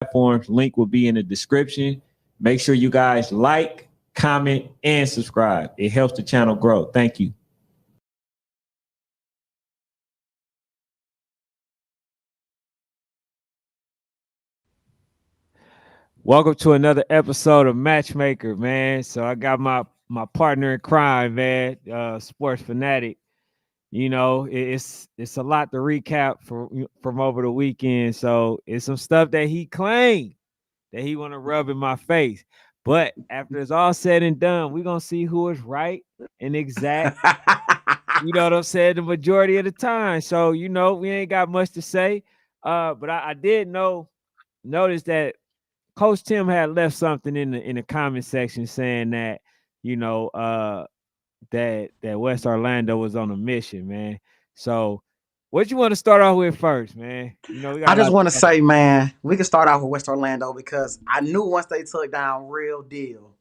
platforms. Link will be in the description. Make sure you guys like, comment, and subscribe. It helps the channel grow. Thank you. Welcome to another episode of Matchmaker, man. So I got my partner in crime, man, sports fanatic. It's a lot to recap from over the weekend. So it's some stuff that he claimed that he want to rub in my face. But after it's all said and done, we're gonna see who is right and exact. You know what I'm saying? The majority of the time. So we ain't got much to say. But I did notice that Coach Tim had left something in the comment section saying that you know that West Orlando was on a mission, man. So, what you want to start off with first, man? We got I a lot just to want to talk about. say, man, we can start off with West Orlando because I knew once they took down Real Deal,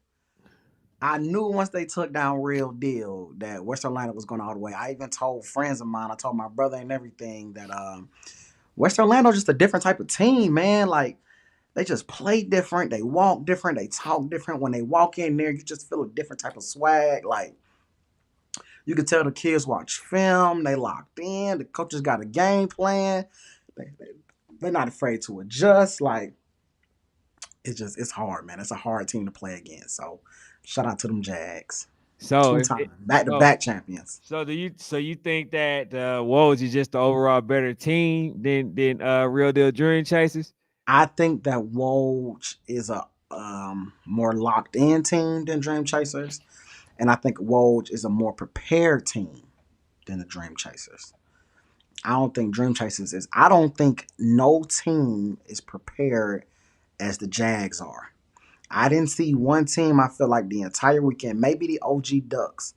that West Orlando was going all the way. I even told friends of mine, I told my brother and everything that West Orlando just a different type of team, man. Like they just play different, they walk different, they talk different. When they walk in there, you just feel a different type of swag. Like you can tell the kids watch film, they locked in, the coaches got a game plan. They're not afraid to adjust. Like it's hard, man. It's a hard team to play against. So shout out to them Jags. So, Two if time it, back to so back champions. so you think that Woj is just the overall better team than Real Deal Dream Chasers? I think that Woj is a more locked in team than Dream Chasers. And I think Woj is a more prepared team than the Dream Chasers. I don't think no team is prepared as the Jags are. I didn't see one team, I feel like the entire weekend, maybe the OG Ducks.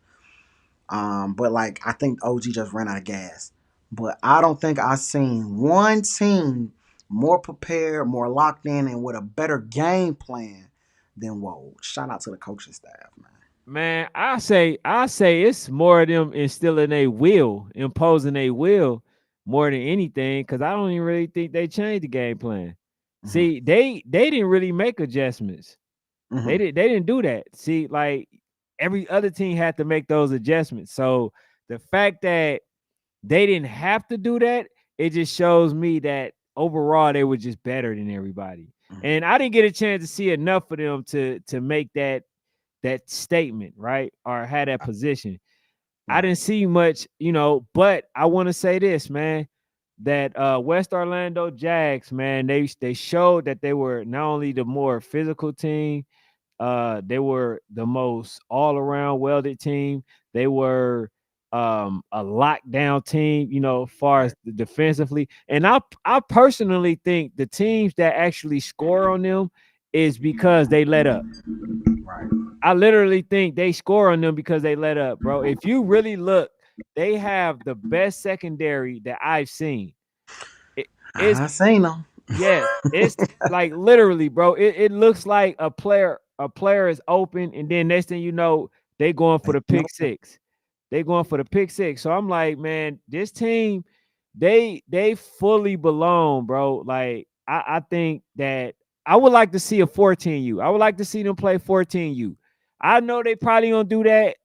But like I think OG just ran out of gas. But I don't think I've seen one team more prepared, more locked in, and with a better game plan than Woj. Shout out to the coaching staff, man. Man, I say it's more of them instilling a will, imposing a will more than anything, because I don't even really think they changed the game plan. Hmm. See, they didn't really make adjustments. They Hmm. didn't do that. See, like every other team had to make those adjustments. So the fact that they didn't have to do that, it just shows me that overall they were just better than everybody. Hmm. And I didn't get a chance to see enough of them to make that statement, right? Or had that position. I Right. didn't see much, but I want to say this, man, that West Orlando Jags, man, they showed that they were not only the more physical team, they were the most all-around welded team. They were a lockdown team, far Right. as defensively. And I personally think the teams that actually score on them is because they let up. Right. I literally think they score on them because they let up, bro. If you really look, they have the best secondary that I've seen. It, it's I seen them. yes, it's like literally, bro. It looks like a player is open, and then next thing you know, they going for They the know pick six. They going for the pick six. So I'm like, man, this team, they fully belong, bro. Like I think that I would like to see a 14U. I would like to see them play 14U. I know they probably gonna do that.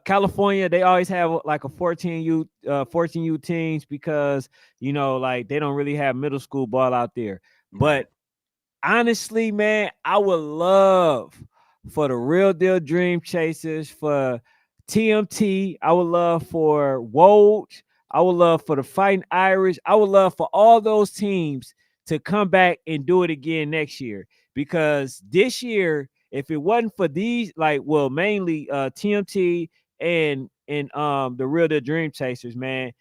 California, they always have like a 14U teams because like they don't really have middle school ball out there. right. But honestly, man, I would love for the Real Deal Dream Chasers, for TMT. I would love for Woj. I would love for the Fighting Irish. I would love for all those teams to come back and do it again next year. Because this year, if it wasn't for these, like, well, mainly TMT and the Real Deal Dream Chasers, man,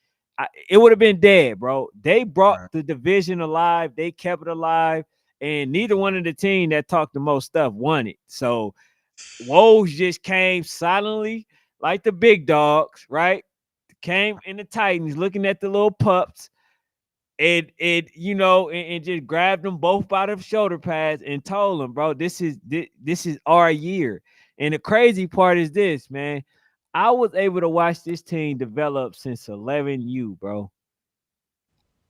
it would have been dead, bro. They brought Right. the division alive. They kept it alive, and neither one of the team that talked the most stuff won it. So Woj just came silently, like the big dogs, right? Came in the Titans, looking at the little pups, and just grabbed them both by the shoulder pads and told them, bro, this is our year. And the crazy part is this, man. I was able to watch this team develop since 11U, bro.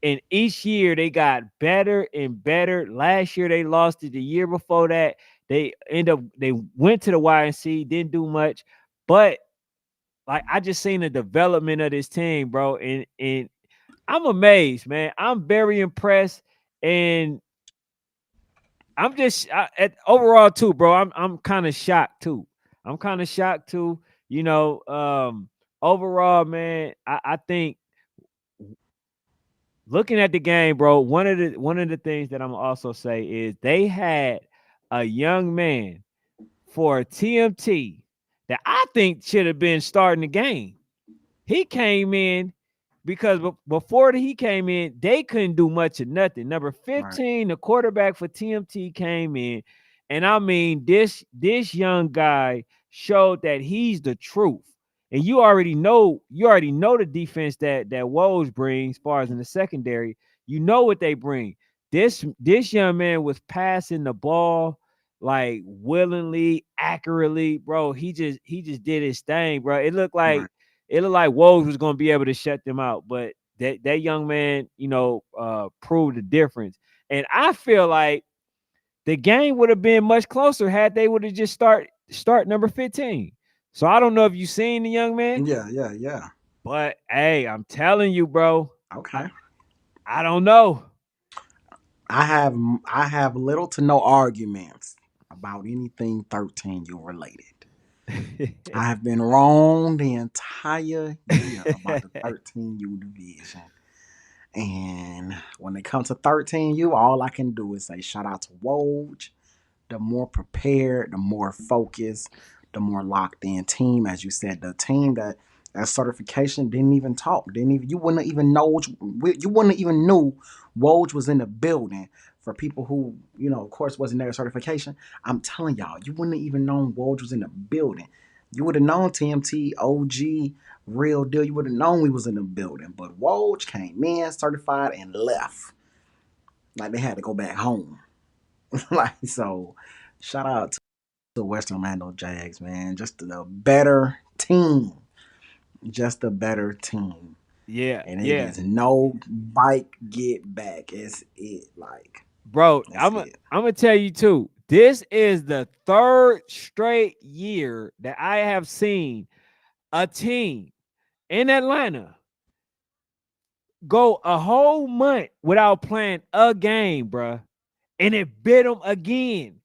And each year they got better and better. Last year they lost it. The year before that, they went to the YNC, didn't do much. But like I just seen the development of this team, bro. And I'm amazed, man. I'm very impressed. And overall too, bro. I'm kind of shocked too. I'm kind of shocked too. You know, overall, man, I think looking at the game, bro, one of the things that I'm also say is they had a young man for TMT that I think should have been starting the game. He came in because before he came in, they couldn't do much of nothing. Number Right. 15, the quarterback for TMT came in, and I mean this young guy showed that he's the truth. And you already know the defense that Woj brings, as far as in the secondary. You know what they bring. This young man was passing the ball like willingly, accurately, bro. He just did his thing, bro. Right. It looked like Woj was going to be able to shut them out, but that young man, proved the difference. And I feel like the game would have been much closer had they would have just start number 15. So I don't know if you seen the young man, Yeah, yeah, yeah. but hey, I'm telling you, bro, Okay. I don't know. I have I have little to no arguments about anything 13U related. I have been wrong the entire year about the 13U division. And when it comes to 13U, all I can do is say shout out to Woj. The more prepared, the more focused, the more locked in team. As you said, the team that certification didn't even talk. Didn't even, you wouldn't even know, you wouldn't even knew Woj was in the building. For people who, of course, wasn't there at certification, I'm telling y'all, you wouldn't have even known Woj was in the building. You would have known TMT, OG, real deal. You would have known we was in the building. But Woj came in, certified, and left. Like they had to go back home. Like, so shout out to Western Orlando Jags, man. Just a better team. Just a better team. Yeah, And it yeah, is no bike get back. It's it. Like, bro. that's I'm it. gonna tell you too. This is the third straight year that I have seen a team in Atlanta go a whole month without playing a game, bruh, and it bit them again.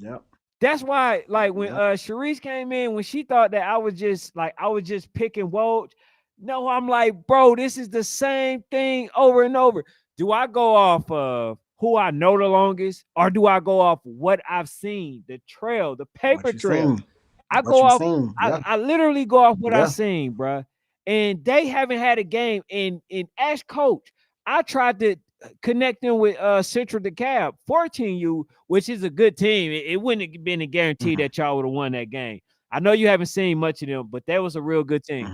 Yep. That's why, like when Yep. Sharice came in, when she thought that I was just picking Woj. No, I'm like, bro, this is the same thing over and over. Do I go off of who I know the longest, or do I go off what I've seen, the trail, the paper What you trail? seen? I What go you off. seen? I, Yeah. I literally go off what I Yeah. seen, bruh. And they haven't had a game. In as coach, I tried to connect them with Central DeKalb 14U, which is a good team. It wouldn't have been a guarantee Hmm. that y'all would have won that game. I know you haven't seen much of them, but that was a real good team. Hmm.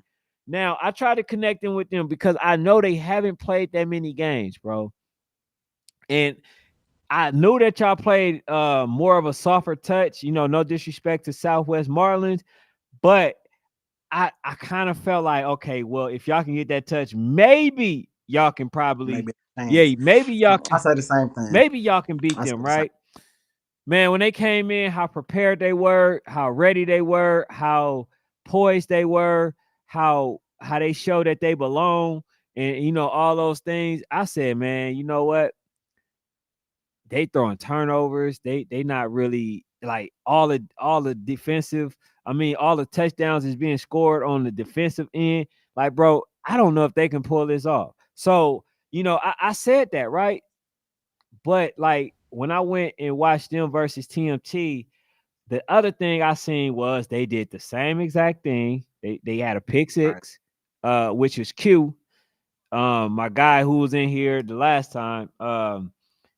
Now I try to connect them with them because I know they haven't played that many games, bro. And I knew that y'all played more of a softer touch. No disrespect to Southwest Marlins, but I kind of felt like, okay, well, if y'all can get that touch, maybe y'all can probably, Maybe a yeah, chance. I say the same thing. maybe y'all can beat I say them, the same. right? Man, when they came in, how prepared they were, how ready they were, how poised they were, how they showed that they belong, and all those things. I said, man, you know what? They throwing turnovers. They not really like all the defensive. I mean, all the touchdowns is being scored on the defensive end. Like, bro, I don't know if they can pull this off. So, I said that, right? But like when I went and watched them versus TMT, the other thing I seen was they did the same exact thing. They had a pick Right. six, which is Q. My guy who was in here the last time,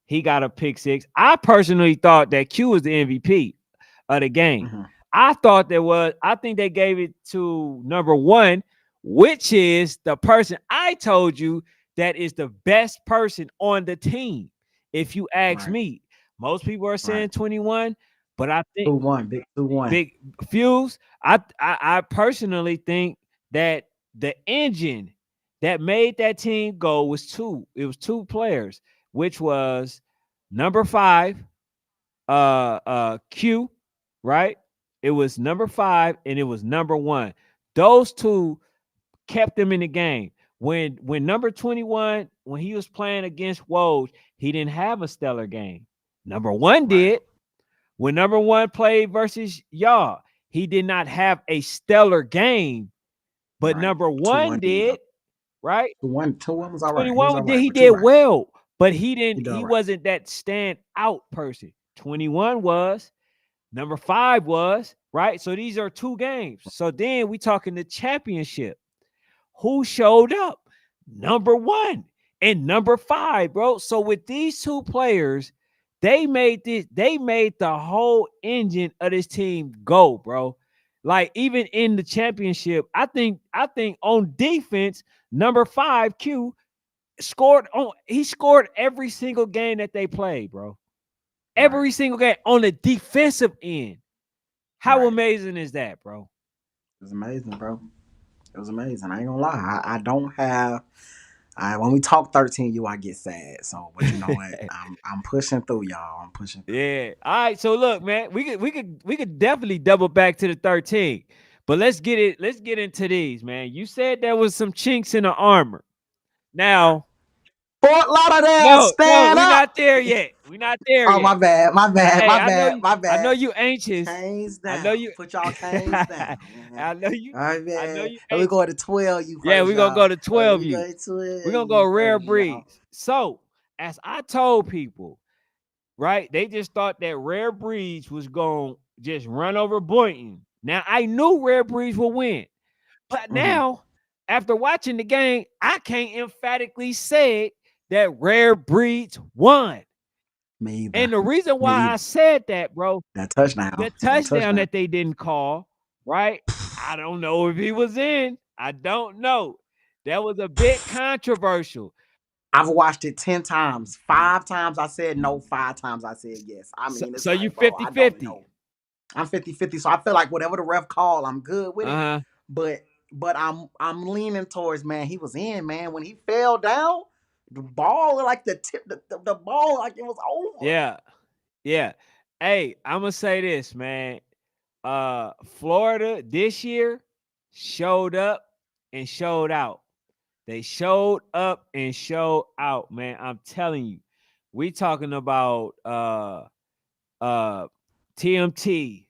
he got a pick six. I personally thought that Q was the MVP of the game. Hmm. I think they gave it to number one, which is the person I told you that is the best person on the team. If you ask Right. me, most people are Right. saying 21, but I think 2-1. Big 2-1. Big Fuse, I personally think that the engine that made that team go was two. It was two players, which was number 5, Q, right? It was number 5 and it was number 1. Those two kept them in the game. When number 21, when he was playing against Woj, he didn't have a stellar game. Number 1 Right. did. When number 1 played versus y'all, he did not have a stellar game, but Right. number Two 1 one did though. did, right? 2-1 was all right. He was 21 all did right, he but you're did right. well, but He did all he right. wasn't that stand out person. 21 was, number 5 was, right? So these are two games. So then we talking the championship. Who showed up? Number 1 and number 5, bro. So with these two players, they made the whole engine of this team go, bro. Like even in the championship, I think on defense, number 5, Q, he scored every single game that they played, bro. Right. Every single game on the defensive end. How Right. amazing is that, bro? It was amazing, bro. It was amazing. I ain't gonna lie. I don't have. When we talk 13U, I get sad. So, but you know what? I'm pushing through, y'all. I'm pushing through. Yeah. All right. So look, man, we could definitely double back to the 13. But let's get into these, man. You said there was some chinks in the armor. Now, Fort Lauderdale, no, stand we're up. not there yet. We're not there Oh, yet. my bad. My bad. Hey, My bad. My I know bad. you anxious. Canes I know down. you Put y'all canes down, man. I know you All right, I know man. you And we anxious. go to 12U Yeah, first, we're gonna y'all. go to All right, 12 we go you. to We're gonna go 12U rare first, y'all. breeds. So, as I told people, right? They just thought that Rare Breeds was going to just run over Boynton. Now, I knew Rare Breeds would win. But Mm-hmm. now, after watching the game, I can't emphatically say that Rare Breeds won. Me either. And the reason Me why I either. said that, bro, That touchdown. the That touchdown touchdown. that they didn't call, right? I don't know if he was in. I don't know. That was a bit controversial. I've watched it 10 times. 5 times I said no, 5 times I said yes. I So, mean, it's so you like, bro, I don't 50-50. know. I'm 50-50, so I feel like whatever the ref call, I'm good with it. Uh-huh. But I'm leaning towards, man, he was in, man. When he fell down, the ball like the tip the ball like it was over. Yeah. Yeah. Hey, I'm gonna say this, man. Florida this year showed up and showed out. They showed up and showed out, man. I'm telling you. We talking about uh TMT.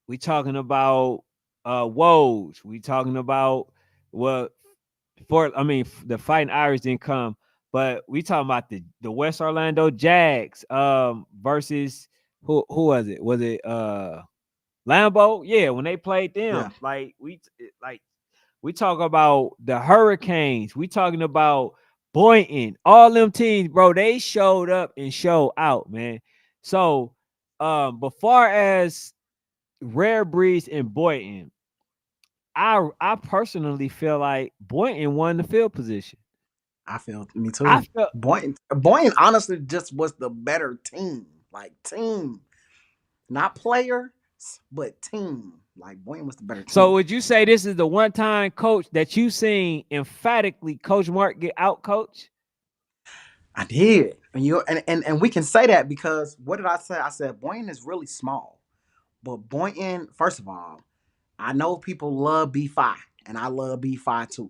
We talking about Woj. We talking about what the Fighting Irish didn't come, but we talking about the West Orlando Jags versus who was it? Was it Lambeau? Yeah, when they played Yeah. them, like we talk about the Hurricanes. We talking about Boynton. All them teams, bro, they showed up and showed out, man. So, but far as Rare Breeds and Boynton, I personally feel like Boynton won the field position. I feel me I too. felt Boynton honestly just was the better team. Like team. Not player, but team. Like Boynton was the better so. team. Would you say this is the one time coach that you seen emphatically Coach Mark get out coach? I did. And we can say that because what did I say? I said Boynton is really small. But Boynton, first of all, I know people love B5, and I love B5 too.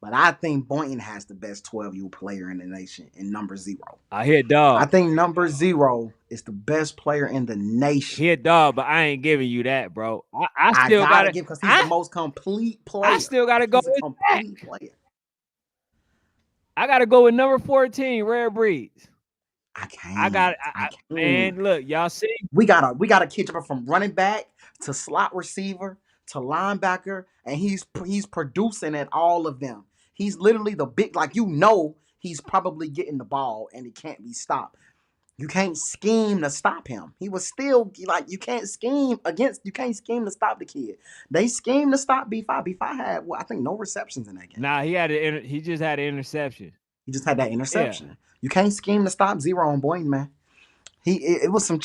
But I think Boynton has the best 12U player in the nation in number 0. I hear I dog. think number 0 is the best player in the nation. Hear dog, but I ain't giving you that, bro. I I still gotta gotta give because he's the I most complete I player. still gotta go He's a with that. complete player. I gotta go with number 14, Rare Breeds. I I got can't. I I can't. man, look, y'all see? We gotta catch up from running back to slot receiver to linebacker, and he's producing at all of them. He's literally the big he's probably getting the ball and it can't be stopped. You can't scheme to stop him. He was still like you can't scheme to stop the kid. They schemed to stop B5. B5 had I think no receptions in that game. Nah, he just had an interception. He just had that Yeah. interception. You can't scheme to stop 0 on Boynton, man. It was some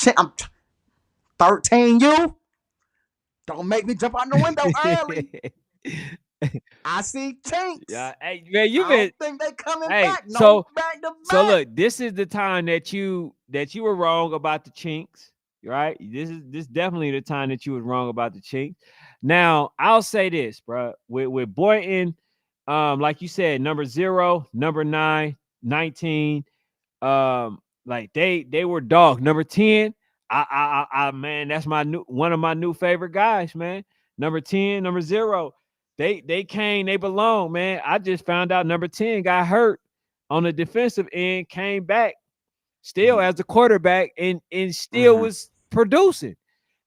13U. Don't make me jump out the window early. I see chinks. Yeah, hey man, you I been don't think they coming hey. back. No So back to so back. look, this is the time that you were wrong about the chinks, right? This definitely the time that you was wrong about the chinks. Now I'll say this, bro, with Boynton, like you said, number 0, number 9, 19. Like they were dog. Number 10, man, that's my new one of my new favorite guys, man. Number 10, number 0. They came, they belong, man. I just found out number 10 got hurt on the defensive end, came back still Mm-hmm. as the quarterback and still Mm-hmm. was producing.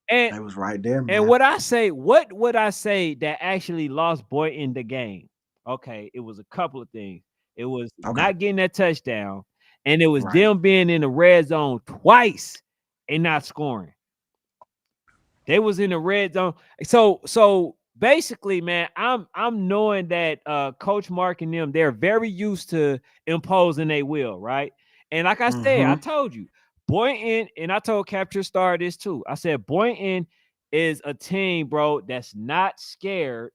And They was right there, and man. what would I say that actually lost Boynton the game? Okay, it was a couple of things. It was Okay. not getting that touchdown, and it was Right. them being in the red zone twice and not scoring. They was in the red zone. So basically, man, I'm knowing that Coach Mark and them, they're very used to imposing their will, right? And like I said, I Mm-hmm. told you, Boynton, and I told Capture Star this too. I said Boynton is a team, bro, that's not scared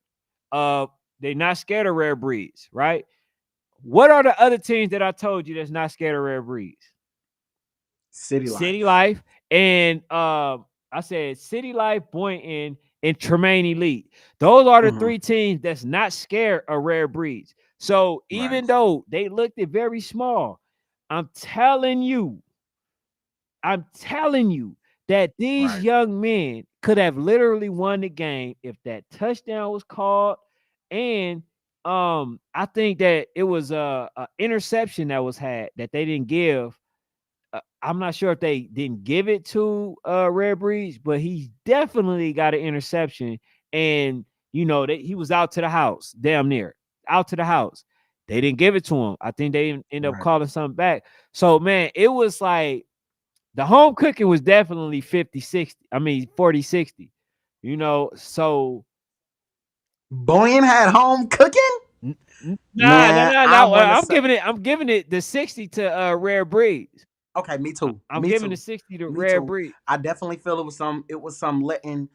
of they're not scared of rare breeds, right? What are the other teams that I told you that's not scared of rare breeds? City City Life. Life and I said City Life, Boynton, and Tremaine Elite. Those are the Mm-hmm. three teams that's not scared of rare breeds. So Right. even though they looked it very small, I'm telling you, I'm telling you that these Right. young men could have literally won the game if that touchdown was called. And I think that it was a interception that was had that they didn't give. I'm not sure if they didn't give it to Rare Breeds, but he definitely got an interception. And he was out to the house, damn near out to the house. They didn't give it to him. I think they ended up Right. calling something back. So man, it was like the home cooking was definitely 50-60. I mean 40-60. So Boyne had home cooking? nah, nah, Man, nah, I nah. wanna say I'm giving it the 60 to Rare Breeds. okay, me too. I'm Me giving the too. 60 to Me Rare too. Breed. I definitely feel it was some letting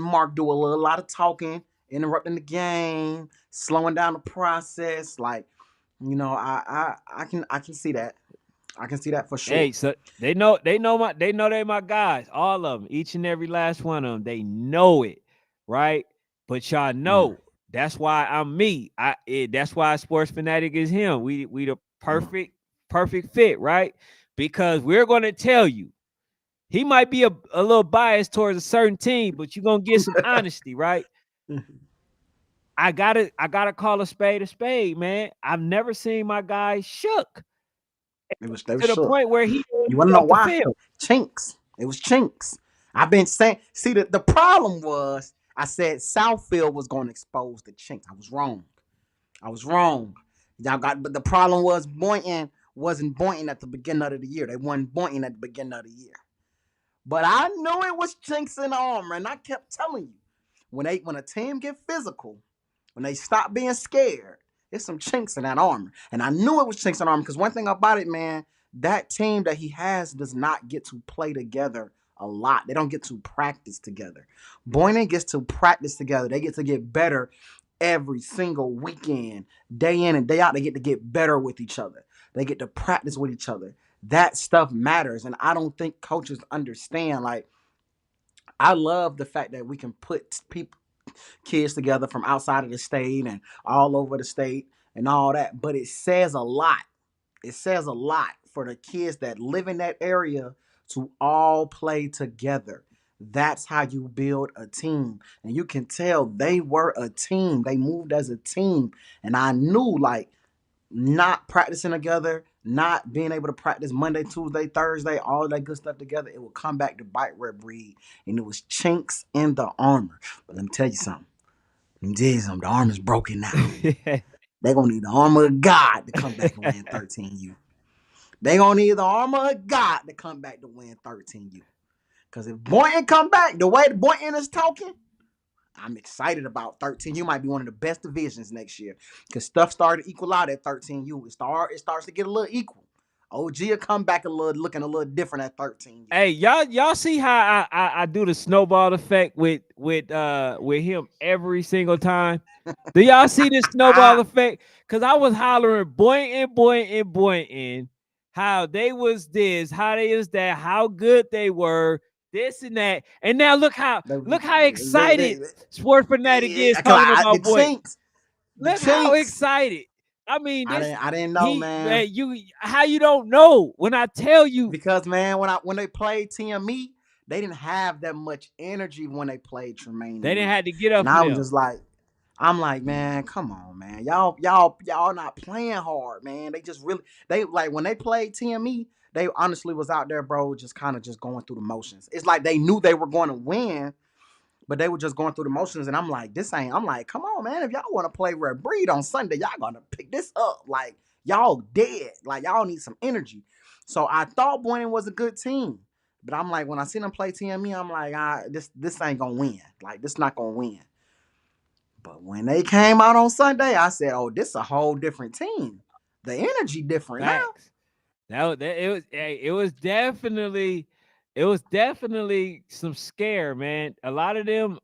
Mark do a lot of talking, interrupting the game, slowing down the process. Like, I can see that. I can see that for sure. Hey, so they know my guys, all of them, each and every last one of them. They know it, right? But y'all Mm, know that's why I'm me. That's why Sports Fanatic is him. We the mm. perfect fit, right? Because we're gonna tell you he might be a little biased towards a certain team, but you're gonna get some honesty, right? I gotta call a spade, man. I've never seen my guy shook They was to the shook. point where he You didn't want to get know off the why? field. Chinks. It was chinks. I've been saying. See, the problem was I said Southfield was going to expose the chinks. I was wrong. I was wrong. But the problem was Boynton wasn't Boynton at the beginning of the year. They wasn't Boynton at the beginning of the year. But I knew it was chinks in the armor, and I kept telling you when a team get physical, when they stop being scared, it's some chinks in that armor. And I knew it was chinks in the armor because one thing about it, man, that team that he has does not get to play together a lot. They don't get to practice together. Boynton gets to practice together. They get to get better every single weekend, day in and day out. They get to get better with each other. They get to practice with each other. That stuff matters. And I don't think coaches understand. Like, I love the fact that we can put kids together from outside of the state and all over the state and all that. But it says a lot. It says a lot for the kids that live in that area to all play together. That's how you build a team. And you can tell they were a team. They moved as a team. And I knew, like, not practicing together, not being able to practice Monday, Tuesday, Thursday, all that good stuff together, it will come back to bite Red Breed. And it was chinks in the armor. But let me tell you something. Let me tell you something. The armor's broken now. They're going to need the armor of God to come back and win 13U. They're going to need the armor of God to come back to win 13U. Because if Boynton come back, the way Boynton is talking, I'm excited about 13U. Might be one of the best divisions next year because stuff started to equal out at 13U. It starts to get a little equal. OG will come back a little looking a little different at 13 years Hey, old. y'all see how I do the snowball effect with him every single time? Do y'all see this snowball effect? Cause I was hollering Boynton, how they was this, how they was that, how good they were, this and that. And now look how excited Sports Fanatic is Cause talking the about Boynton. chinks, the Look how chinks. excited. I mean, I didn't know, man. you how you don't know when I tell you Because man, when they played TME, they didn't have that much energy when they played Tremaine they and didn't me. have to get And up for I was them. just like, I'm like, man, come on, man. Y'all not playing hard, man. They just really they like when they played TME, they honestly was out there, bro, just kind of just going through the motions. It's like they knew they were going to win, but they were just going through the motions. And I'm like, I'm like, come on, man. If y'all want to play Red Breed on Sunday, y'all gonna pick this up. Like, y'all dead. Like, y'all need some energy. So I thought Boynton was a good team. But I'm like, when I seen them play TME, I'm like, this ain't gonna win. Like, this not gonna win. But when they came out on Sunday, I said, oh, this a whole different team. The energy different now. Facts. It was definitely some scare, man. A lot of them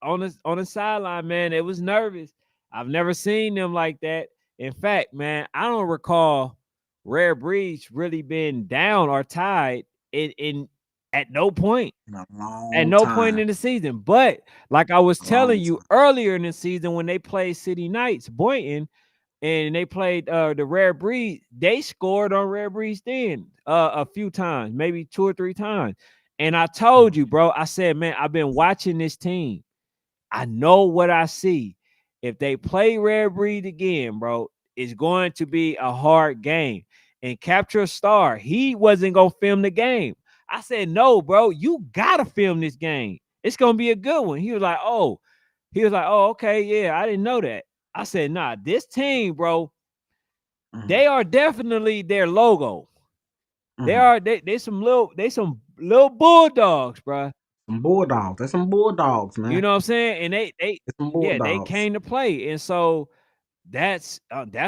on the sideline, man, it was nervous. I've never seen them like that. In fact, man, I don't recall Rare Breeds really been down or tied in at no point. In a At long no point time. in the season. But like I was A long telling you time. earlier in the season when they played City Knights, Boynton, and they played the Rare Breed, they scored on Rare Breeds then a few times, maybe 2 or 3 times. And I told you, bro, I said, man, I've been watching this team. I know what I see. If they play Rare Breed again, bro, it's going to be a hard game. And Capture a Star, he wasn't gonna film the game. I said, no, bro, you gotta film this game. It's gonna be a good one. He was like, oh, okay, yeah, I didn't know that. I said, nah, this team, bro, Mm-hmm. they are definitely their logo. Mm-hmm. They some little bulldogs, bro. Some bulldogs. There's some bulldogs, You man. know what I'm saying? And There's some yeah, they bulldogs. came to play, and so that's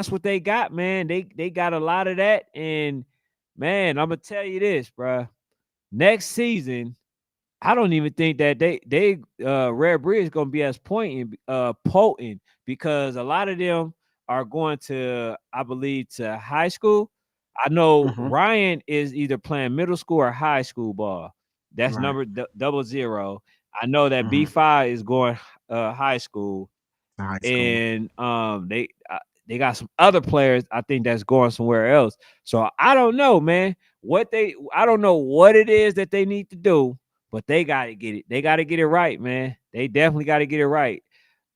what they got, man. They got a lot of that, and man, I'm gonna tell you this, bro. Next season, I don't even think that they Rare Breed is gonna be as potent because a lot of them are going to, I believe, to high school. I know Mm-hmm. Ryan is either playing middle school or high school ball. That's Right. number 00. I know that Mm-hmm. B5 is going high school, High school. and they got some other players I think that's going somewhere else. So I don't know, man. I don't know what it is that they need to do, but they got to get it. They got to get it right, man. They definitely got to get it right.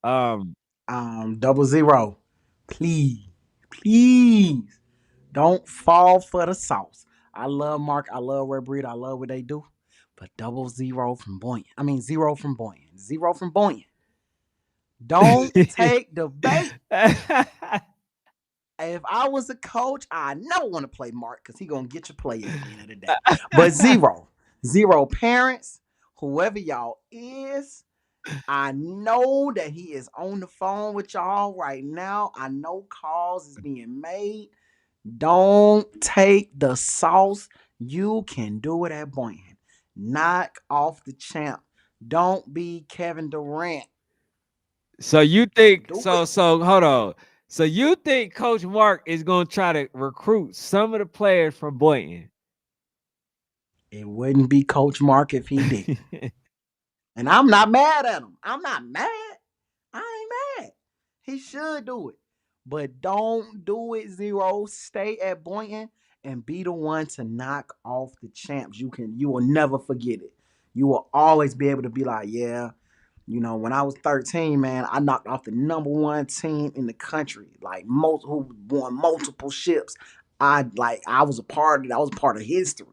Um, 00. Please, please don't fall for the sauce. I love Mark. I love Red Breed. I love what they do. But 00 from Boynton. I mean, zero from Boynton. Zero from Boynton. Don't take the bait. If I was a coach, I never want to play Mark because he gonna get your play at the end of the day. But zero parents, whoever y'all is, I know that he is on the phone with y'all right now. I know calls is being made. Don't take the sauce. You can do it at Boynton. Knock off the champ. Don't be Kevin Durant. so you Don't think do it. so hold on. So you think Coach Mark is going to try to recruit some of the players from Boynton? It wouldn't be Coach Mark if he didn't. And I'm not mad at him. I'm not mad. I ain't mad. He should do it. But don't do it, zero. Stay at Boynton and be the one to knock off the champs. You will never forget it. You will always be able to be like, yeah, when I was 13, man, I knocked off the number one team in the country, like most who won multiple ships. I was a part of it. I was a part of history.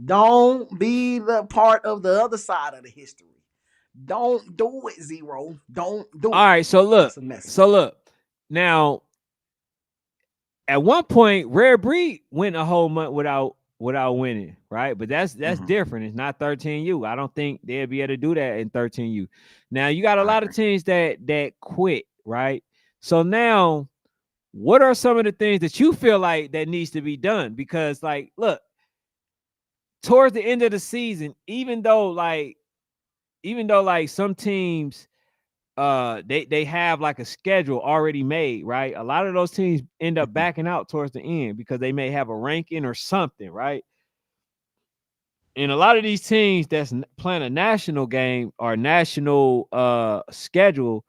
Don't be the part of the other side of the history. Don't do it, zero. Don't do All it. right, so look. That's a message. So look. Now, at one point, Rare Breed went a whole month without winning, right? But that's Mm-hmm. different. It's not 13U. I don't think they'll be able to do that in 13U. Now you got a I lot of agree. teams that quit, right? So now what are some of the things that you feel like that needs to be done? Because like, look, towards the end of the season, even though some teams they have like a schedule already made, right? A lot of those teams end up backing out towards the end because they may have a ranking or something, right? And a lot of these teams that's playing a national game or national schedule,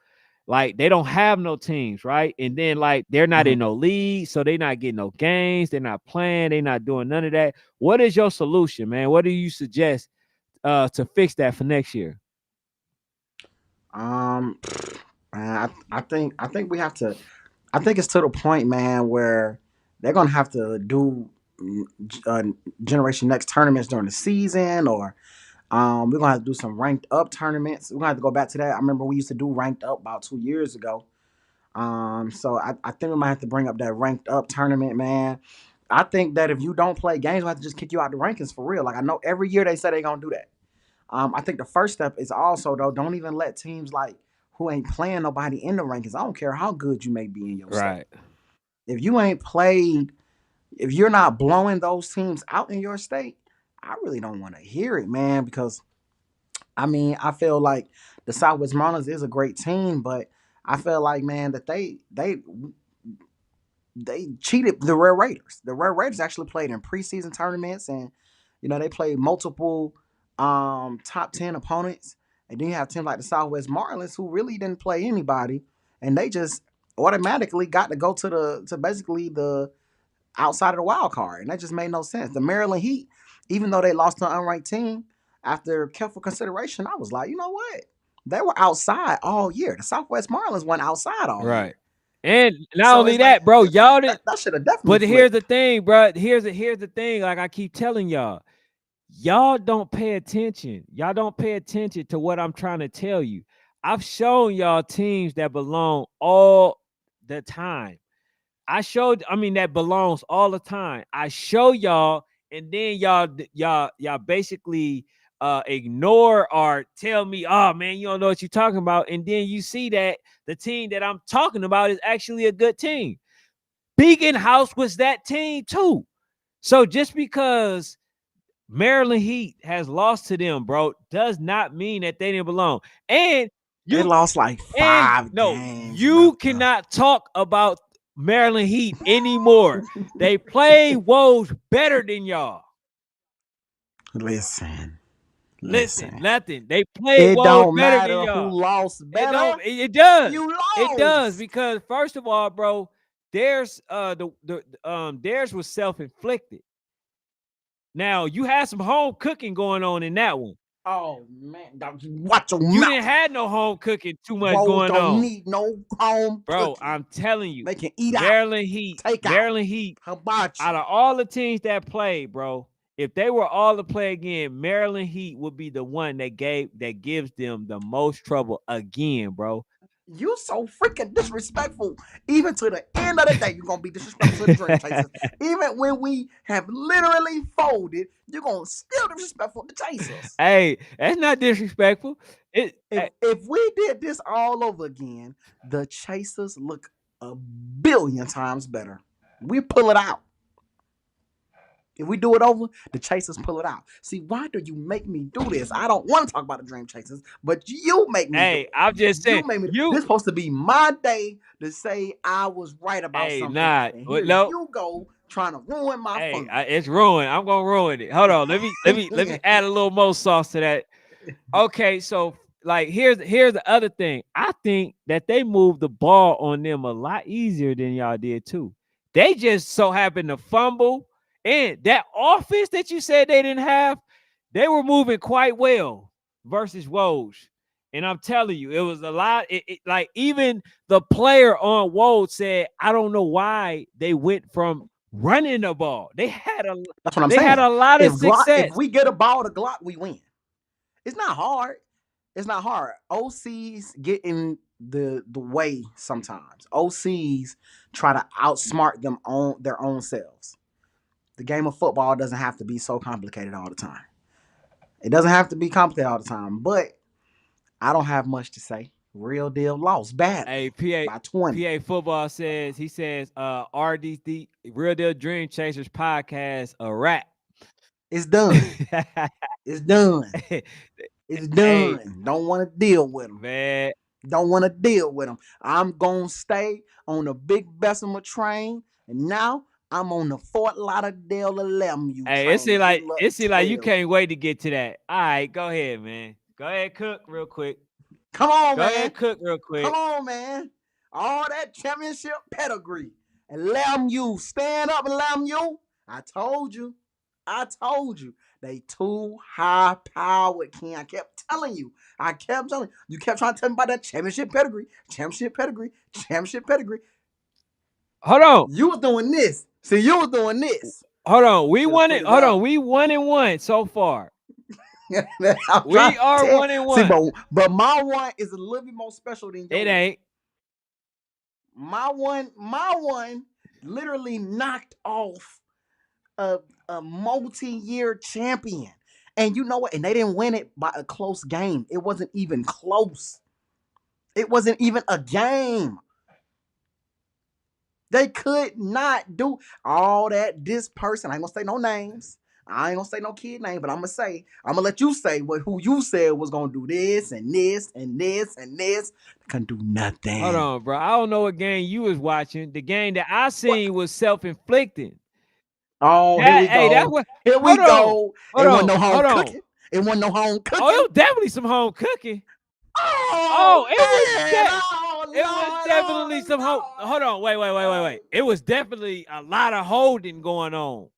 like they don't have no teams, right? And then like they're not Mhm. in no league, so they're not getting no games, they're not playing, they're not doing none of that. What is your solution, man? What do you suggest to fix that for next year? Um, man, I think we have to. I think it's to the point, man, where they're gonna have to do uh, Generation Next tournaments during the season, or we're gonna have to do some ranked up tournaments. We're gonna have to go back to that. I remember we used to do ranked up about 2 years ago. So I think we might have to bring up that ranked up tournament, man. I think that if you don't play games, we'll have to just kick you out the rankings for real. Like I know every year they say they're gonna do that. I think the first step is also though, don't even let teams like who ain't playing nobody in the rankings. I don't care how good you may be in your state. Right. If you ain't played, if you're not blowing those teams out in your state, I really don't want to hear it, man. Because I mean, I feel like the Southwest Marlins is a great team, but I feel like, man, that they cheated the Rare Raiders. The Rare Raiders actually played in preseason tournaments, and they played multiple top 10 opponents. And then you have teams like the Southwest Marlins who really didn't play anybody, and they just automatically got to go to basically the outside of the wild card, and that just made no sense. The Maryland Heat, even though they lost to an unranked team, after careful consideration, I was like, you know what? They were outside all year. The Southwest Marlins went outside all year. Right. And not So only it's like that, bro, y'all did. that should have definitely But here's flipped. the thing, bro. Here's the thing. Like I keep telling y'all don't pay attention. Y'all don't pay attention to what I'm trying to tell you. I've shown y'all teams that belong all the time. I mean, that belongs all the time. I show y'all, and then y'all basically ignore or tell me, oh man, you don't know what you're talking about. And then you see that the team that I'm talking about is actually a good team. Beacon House was that team too. So just because Maryland Heat has lost to them, bro, does not mean that they didn't belong. And They you lost like and 5 games, you brother. cannot talk about Maryland Heat anymore. They play Woes better than y'all. Listen, Listen, listen. nothing. They play It Woes don't better than matter who y'all. lost It don't. better. It does. You It does lost. because first of all, bro, theirs was self inflicted. Now you had some home cooking going on in that one. Oh man, watch your You didn't mouth. have no home cooking too much Woes going don't on, need no home bro. cooking. I'm telling you, They can eat out, take out, Maryland Heat. Out of hibachi. all the teams that played, bro, if they were all to play again, Maryland Heat would be the one that gives them the most trouble again, bro. You so freaking disrespectful. Even to the end of the day, you're gonna be disrespectful to the Dream Chasers. Even when we have literally folded, you're gonna still disrespectful to the Chasers. Hey, that's not disrespectful. It If we did this all over again, the Chasers look a billion times better. We pull it out. If we do it over, the Chasers pull it out. See, why do you make me do this? I don't want to talk about the Dream Chasers, but you make me do hey, it. I'm just saying You make me. you. This is supposed to be my day to say I was right about Hey, something, nah, and here no. you go trying to ruin my Hey, fun. it's ruined. I'm gonna ruin it. Hold on. Let me add a little more sauce to that. Okay, so like here's the other thing. I think that they moved the ball on them a lot easier than y'all did too. They just so happened to fumble, and that offense that you said they didn't have, they were moving quite well versus Woj. And I'm telling you, it was a lot. Like even the player on Woj said, I don't know why they went from running the ball. That's what I'm They had saying. a lot of If success. we get a ball to Glock, we win. It's not hard. It's not hard. OCs get in the way sometimes. OCs try to outsmart them on their own selves. The game of football doesn't have to be so complicated all the time. It doesn't have to be complicated all the time, but I don't have much to say. Real deal lost Hey, badly PA by 20. PA football says RDD Real Deal Dream Chasers podcast a wrap. It's done. It's done. It's Hey, done. Don't want to deal with them. man. Don't want to deal with them. I'm going to stay on the big Bessemer train. And now I'm on the Fort Lauderdale LMU Hey, train. Good luck, it seem like you 12. can't wait to get to that. All right, go ahead, man. Go ahead, cook real quick. Come on, Go man. ahead, cook real Come quick. on, man. All that championship pedigree. And LMU. Stand up, LMU. I told you. I told you. They too high powered, King. I kept telling you. I kept telling you. You kept trying to tell me about that championship pedigree. Championship pedigree. Championship pedigree. Hold on. You was doing this. See, you was doing this. Hold on. We Should have won put it. it Hold on. up. We 1-1 so far. I'm trying We to are tell. one and See, one. but my one is a little bit more special than It yours. ain't. My one literally knocked off a, a multi-year champion. And you know what? And they didn't win it by a close game. It wasn't even close. It wasn't even a game. They could not do all that. This person, I ain't gonna say no names. I ain't gonna say no kid name, but I'm gonna let you say who you said was gonna do this and this and this and this. They couldn't do Hold nothing. on, bro. I don't know what game you was watching. The game that I What? seen was self-inflicted. Oh, here That we hey, that go. was Here we go. hold It wasn't on, no home hold on. cooking. It wasn't no home Oh, cooking. it was definitely some home cooking. Oh Oh, it was man! that. Oh It was Lord! definitely some home. Oh Hold on, wait. Lord! It was definitely a lot of holding going on.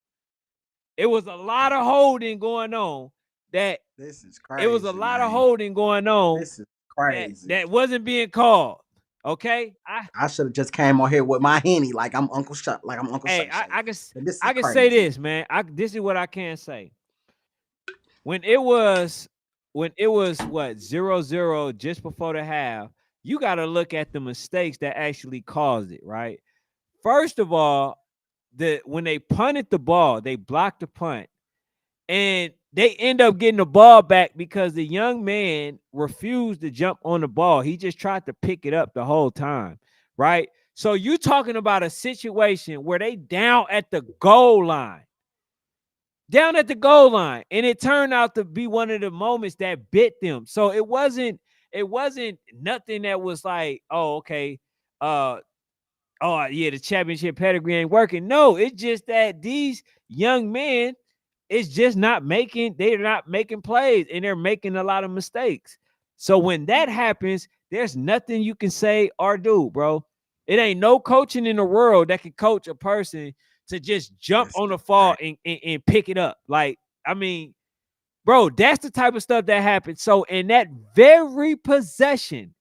It was a lot of holding going on. That This is it was a crazy, lot of man. holding going on This is crazy. that wasn't being called. Okay, I should have just came on here with my henny like I'm Uncle Shut, like I'm Uncle hey, Shay Shay. But this is I can say crazy. this, man. This is what I can say. When it was what 0-0 just before the half, you got to look at the mistakes that actually caused it, right? First of all, when they punted the ball, they blocked the punt, and they end up getting the ball back because the young man refused to jump on the ball. He just tried to pick it up the whole time, right? So you talking about a situation where they down at the goal line. Down at the goal line, and it turned out to be one of the moments that bit them. So it wasn't nothing that was like, oh, okay, uh oh yeah, the championship pedigree ain't working. No, it's just that these young men is just they're not making plays, and they're making a lot of mistakes. So when that happens, there's nothing you can say or do, bro. It ain't no coaching in the world that can coach a person to just jump This on is the fall crazy. and pick it up. Like, I mean, bro, that's the type of stuff that happens. So in that very possession,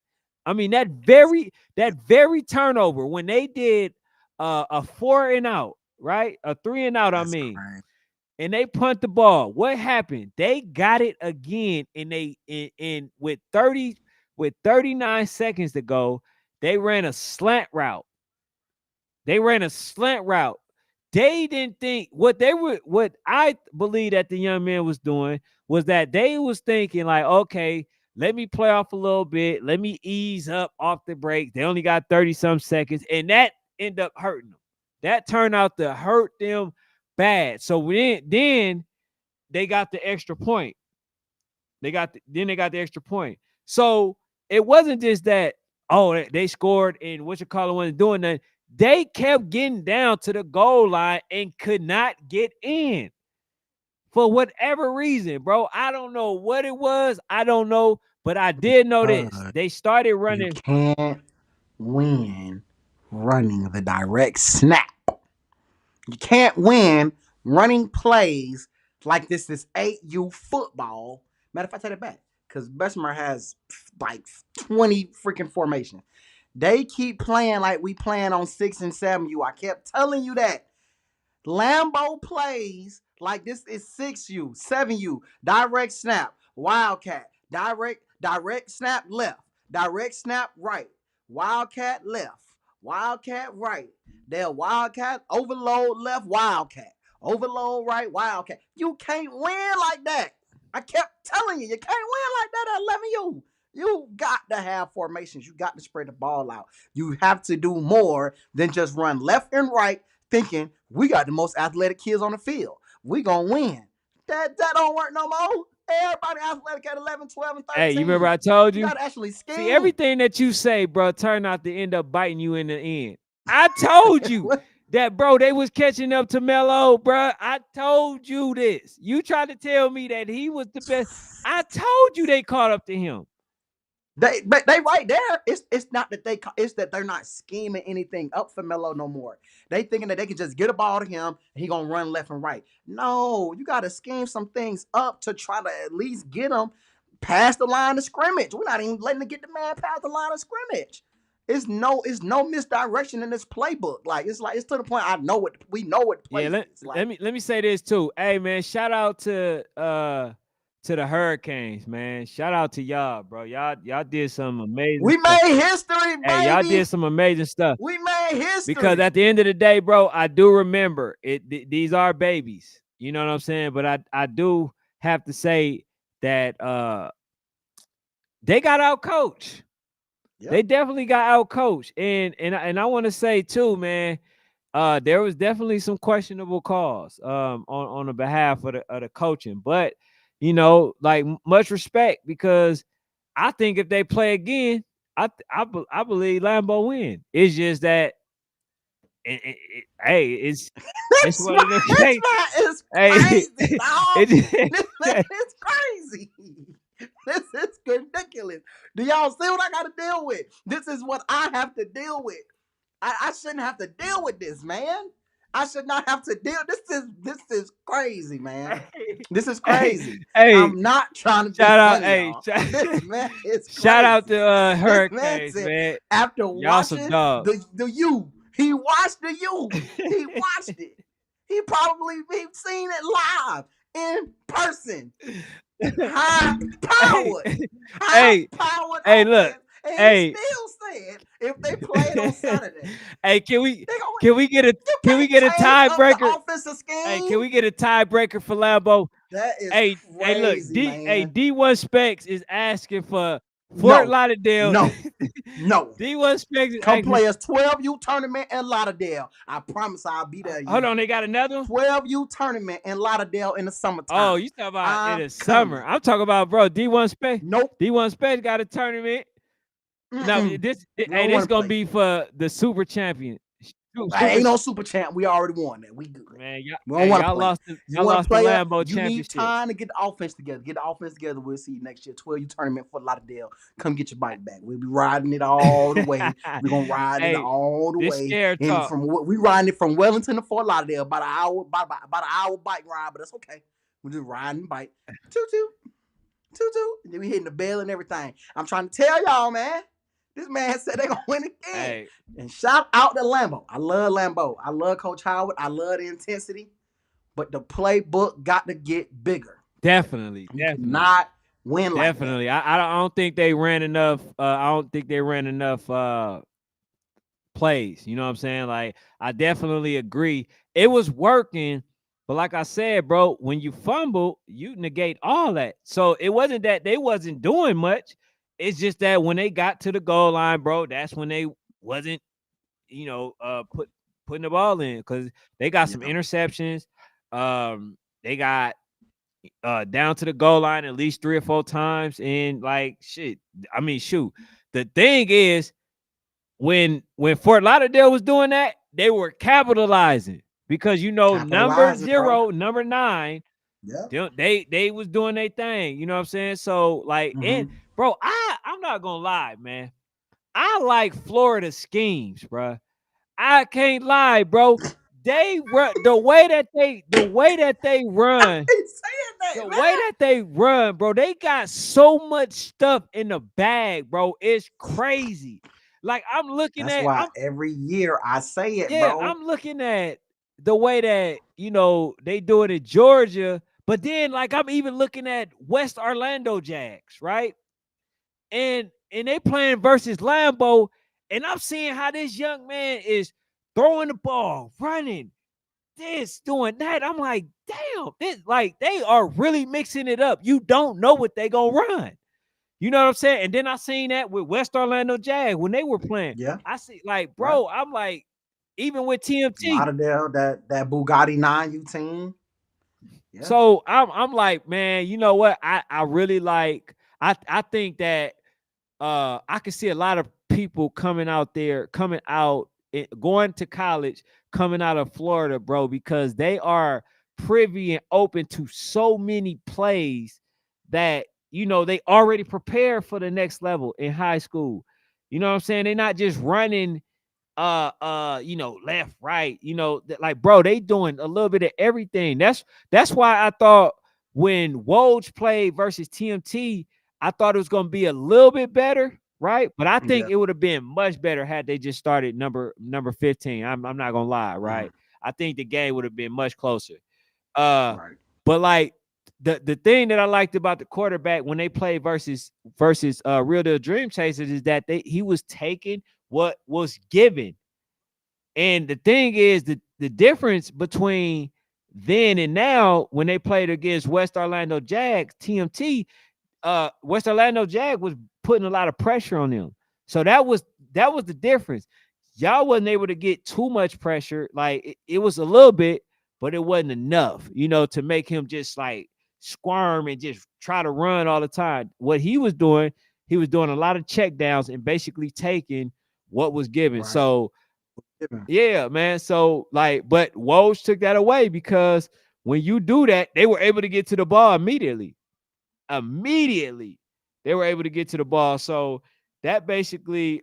I mean that very turnover when they did a 4 and out, right? A 3 and out, I That's mean, crazy. and they punt the ball. What happened? They got it again, and they in with 39 seconds to go, they ran a slant route. They ran a slant route. They didn't think what I believe that the young man was doing was that they was thinking like, okay, let me play off a little bit, let me ease up off the break. They only got 30 some seconds, and that ended up hurting them. That turned out to hurt them bad. So then they got the extra point. They got the extra point. So it wasn't just that, oh, they scored and what you call it wasn't doing that. They kept getting down to the goal line and could not get in for whatever reason, bro. I don't know what it was. I don't know, but I did know this. They started You running. can't win running the direct snap. You can't win running plays like this is 8U football. Matter of fact, I take it back because Bessemer has like 20 freaking formations. They keep playing like we playing on 6 and 7U. I kept telling you that. Lambo plays like this is 6U, 7U, direct snap, wildcat, direct snap left, direct snap right, wildcat left, wildcat right. They'll wildcat, overload left, wildcat, overload right, wildcat. You can't win like that. I kept telling you, you can't win like that at 11U. You got to have formations. You got to spread the ball out. You have to do more than just run left and right thinking we got the most athletic kids on the field. We going to win. That don't work no more. Everybody athletic at 11, 12, and Hey, you remember 13. I told You you? got to actually See, scheme. everything that you say, bro, turn out to end up biting you in the end. I told you that, bro, they was catching up to Melo, bro. I told you this. You tried to tell me that he was the best. I told you they caught up to him. They right there. It's not that it's that they're not scheming anything up for Melo no more. They thinking that they can just get a ball to him and he gonna run left and right. No, you gotta scheme some things up to try to at least get him past the line of scrimmage. We're not even letting him get the man past the line of scrimmage. It's no misdirection in this playbook. It's to the point we know what the play Yeah, let, is. Like, let me say this too. Hey man, shout out to the Hurricanes, man. Shout out to y'all, bro. Y'all did some amazing we stuff. made history, Hey, y'all baby. did some amazing stuff. We made Because history. at the end of the day, bro, I do remember it. These are babies. You know what I'm saying? But I do have to say that they got out coached. Yep. They definitely got out coached. And I want to say too, man, there was definitely some questionable calls on the behalf of the coaching. But you know, like much respect, because I think if they play again, I believe Lambeau win. It's just that hey, it's This one man, of them this things. man is Hey, crazy, dog. This man is crazy. This is ridiculous. Do y'all see what I got to deal with? This is what I have to deal with. I shouldn't have to deal with this, man. I should not have to deal. This is crazy, man. This is hey, crazy. hey, I'm not trying to be shout out, funny, hey, y'all. This man is shout out crazy. to This man Hurricanes, said man. after Y'all some watching dogs. the U, he watched the U. He watched it. He probably seen it live in person. High hey, powered, high hey, powered hey, look, offense, and he hey, still said if they played on Saturday, hey, they gonna win. can we get a You can we can't get a change up the tiebreaker? offensive Hey, scheme. can we get a tiebreaker for Lambeau? That is Hey, look, crazy, man. D1 Specs is asking for Fort No, Lauderdale. no, no. D1 Specs is Come asking. play us 12U tournament in Lauderdale. I promise I'll be there. Hold You on, they got another one. 12U tournament in Lauderdale in the Oh, summertime. you talking about in I'm the summer? coming. I'm talking about, bro. D1 Specs. Nope. D1 Specs got a tournament. Now Mm-mm. We hey, don't this want to gonna play. be for the super champion. Ain't Super no super champ. We already won that. We good. man, We don't want to y'all play. lost the You y'all want to lost the play it? Lambeau You need championship. time to get the offense together. Get the offense together. We'll see you next year. 12U tournament for Lauderdale. Come get your bike back. We'll be riding it all the way. We're gonna ride it Hey, all the this way. scare And talk. we riding it from Wellington to Fort Lauderdale. About an hour bike ride, but that's okay. We're just riding bike. Toot toot. Toot toot. Then we hitting the bell and everything. I'm trying to tell y'all, man. This man said they're gonna win again. Hey, And shout out to Lambeau. I love Lambeau. I love Coach Howard. I love the intensity. But the playbook got to get bigger. definitely, You definitely. cannot win like that. Definitely. I don't think they ran enough. I don't think they ran enough plays. You know what I'm saying? Like, I definitely agree. It was working, but like I said, bro, when you fumble, you negate all that. So it wasn't that they wasn't doing much. It's just that when they got to the goal line, bro, that's when they wasn't, putting the ball in, because they got some Yeah. interceptions. They got down to the goal line at least 3 or 4 times, and like shit. I mean, shoot. The thing is, when Fort Lauderdale was doing that, they were capitalizing, because number Capitalizing, bro. 0, number 9, Yeah. they was doing their thing. You know what I'm saying? So like, and Mm-hmm. bro, I'm not gonna lie, man. I like Florida schemes, bro. I can't lie, bro. They run the way that they run. He's saying The that, man. way that they run, bro, they got so much stuff in the bag, bro. It's crazy. Like That's why every year I say it, bro. I'm looking at the way that they do it in Georgia, but then like I'm even looking at West Orlando Jags, right? And they playing versus Lambeau, and I'm seeing how this young man is throwing the ball, running, this, doing that. I'm like, damn, this, like, they are really mixing it up. You don't know what they gonna run. You know what I'm saying? And then I seen that with West Orlando Jags when they were playing. Yeah, I see, like, right. bro, I'm like, even with TMT. Lauderdale, that Bugatti 9U team. Yeah, So I'm like, man, you know what? I really like. I think that I can see a lot of people coming out there, coming out, going to college, coming out of Florida, bro, because they are privy and open to so many plays that they already prepared for the next level in high school. You know what I'm saying? They're not just running left, right, like, bro, they doing a little bit of everything. That's why I thought when Woj played versus TMT, I thought it was going to be a little bit better, right? But I think yeah, it would have been much better had they just started number 15. I'm not gonna lie, mhm, right? I think the game would have been much closer. uh right, but like, the thing that I liked about the quarterback when they played versus Real Deal Dream Chasers is that he was taking what was given. And the thing is, the difference between then and now, when they played against West Orlando Jags, TMT, West Orlando Jag was putting a lot of pressure on them. So that was the difference. Y'all wasn't able to get too much pressure. Like, it was a little bit, but it wasn't enough, to make him just like squirm and just try to run all the time. What he was doing a lot of check downs and basically taking what was given. right. So Yeah, yeah, man. So like, but Woj took that away because when you do that, they were able to get to the ball immediately. They were able to get to the ball. So that basically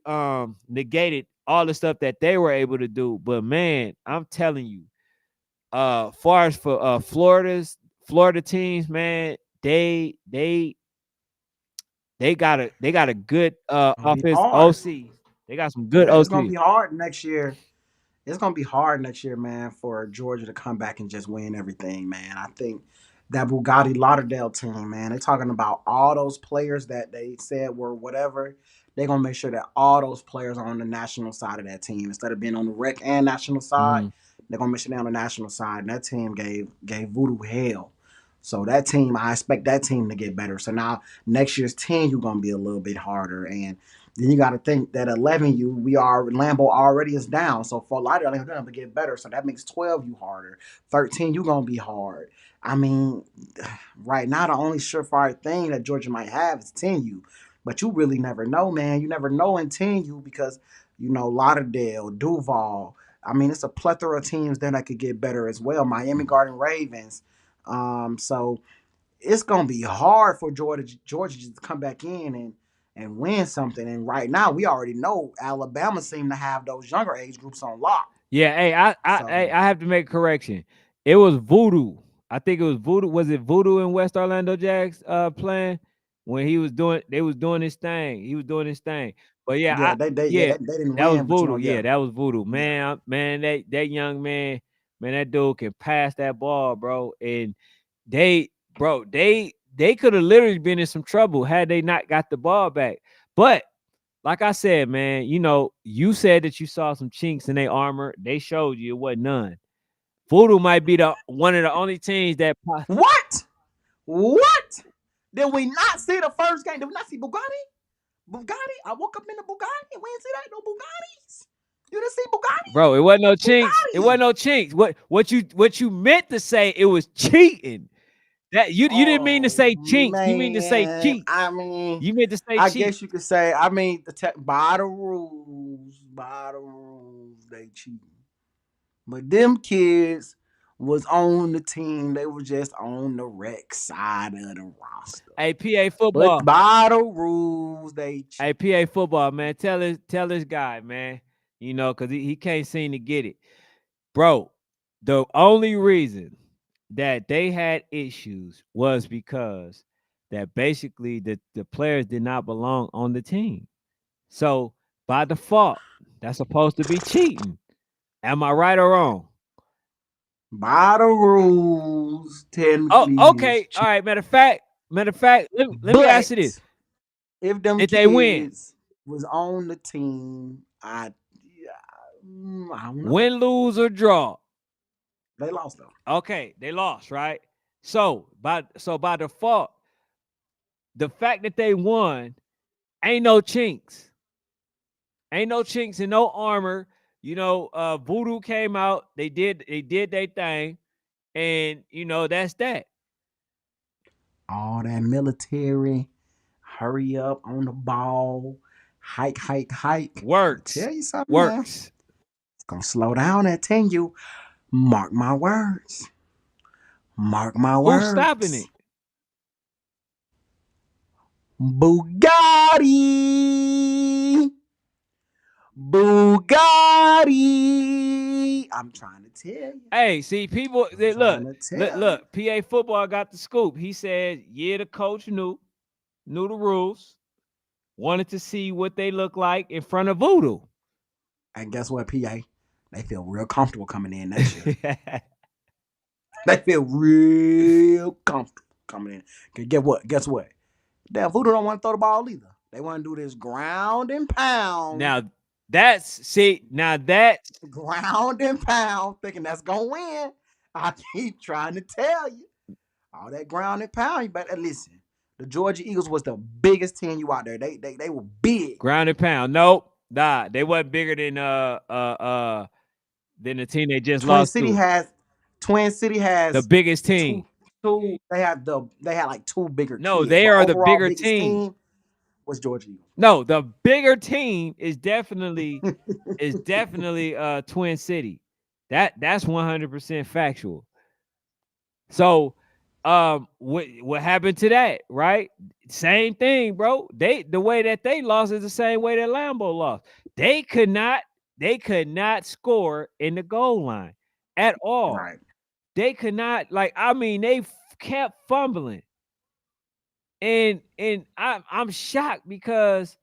negated all the stuff that they were able to do. But man, I'm telling you, far as for Florida teams, man, they got a good gonna be offense hard. OC. They got some good Yeah, it's gonna OC. be hard next year. It's gonna be hard next year, man, for Georgia to come back and just win everything, man. I think that Bugatti Lauderdale team, man, they're talking about all those players that they said were whatever. They're gonna make sure that all those players are on the national side of that team instead of being on the rec and national side. Mm-hmm. They're gonna make sure they're on the national side, and that team gave voodoo hell. So that team, I expect that team to get better. So now next year's team, you're gonna be a little bit harder, and then you got to think that 11 you we are Lambo already is down. So for Lauderdale, they're gonna get better. So that makes 12 you harder. 13 you gonna be hard. I mean, right now the only surefire thing that Georgia might have is 10U. But you really never know, man. You never know in 10U because Lauderdale, Duval. I mean, it's a plethora of teams there that could get better as well. Miami Garden Ravens. So it's gonna be hard for Georgia just to come back in and win something. And right now, we already know Alabama seem to have those younger age groups on lock. Yeah, hey, So I have to make a correction. It was Voodoo. I think it was Voodoo. Was it Voodoo in West Orlando Jags playing when they was doing his thing. He was doing his thing. But yeah, yeah, yeah, they didn't that was win, but Voodoo. Yeah, yeah, that was Voodoo. yeah. Man, that young man, that dude can pass that ball, bro. And they could have literally been in some trouble had they not got the ball back. But like I said, man, you said that you saw some chinks in their armor. They showed you it wasn't none. Voodoo might be the one of the only teams that What? What? Did we not see the first game? Did we not see Bugatti? Bugatti? I woke up in the Bugatti and we didn't see that no Bugattis. You didn't see Bugatti? bro, it wasn't no chinks. It wasn't Bugatti. no chinks. What you meant to say, it was cheating. That you didn't mean to Oh say chinks. You mean to say man, cheat. I mean, You meant to say I cheat. guess you could say. I mean, by the rules, they cheating. But them kids was on the team. They were just on the rec side of the roster. Hey, PA But football. by the rules, they Hey, cheat. PA football, man. Tell this guy, man. Because he can't seem to get it. Bro, the only reason that they had issues was because that basically the players did not belong on the team. So by default, that's supposed to be cheating. Am I right or wrong? By the rules, Oh, technically is okay. All cheat. right. Matter of fact, let me ask you this. But if them Did they win? kids was on the team, I don't know. Win, lose, or draw? They lost though. Okay, they lost, right? So by default, the fact that they won, ain't no chinks. Ain't no chinks and no armor. Voodoo came out. They did their thing, and that's that. All that military, hurry up on the ball, hike, hike, hike. I Works, tell you something, man. works. It's gonna slow down at 10 you. Mark my words. Mark my Who's stopping words. it? Bugatti. Bugatti. I'm trying to tell you. Hey, see, people. I'm trying Look, to look, tell you. look. PA football got the scoop. He said, "Yeah, the coach knew the rules. Wanted to see what they look like in front of Voodoo." And guess what, PA? They feel real comfortable coming in next year. They feel real comfortable coming in. Cause get what? Guess what? Damn, Voodoo don't want to throw the ball either. They want to do this ground and pound, Now that's ground and pound, thinking that's gonna win. I keep trying to tell you, all that ground and pound. You better listen. The Georgia Eagles was the biggest team you out there. They were big. ground and pound. Nope, nah, they wasn't bigger than the team they just Twin lost City to. has Twin City The has biggest two team. two. They had like two bigger No, kids, they but are the overall bigger biggest team. team was Georgia Eagles. No, the bigger team is definitely Twin City. That's 100% factual. So, what happened to that, right? Same thing, bro. The way that they lost is the same way that Lambeau lost. They could not score in the goal line at all. Right, They could not, like, I mean, they kept fumbling. And I'm shocked because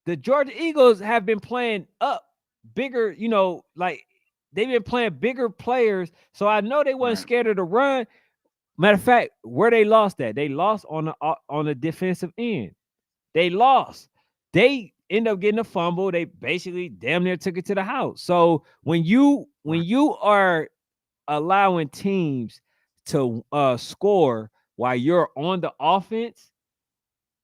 the Georgia Eagles have been playing up bigger, like they've been playing bigger players. So I know they wasn't right, scared of the run. Matter of fact, where they lost at, they lost on the defensive end. They lost. They end up getting a fumble. They basically damn near took it to the house. So when you when right, you are allowing teams to score while you're on the offense,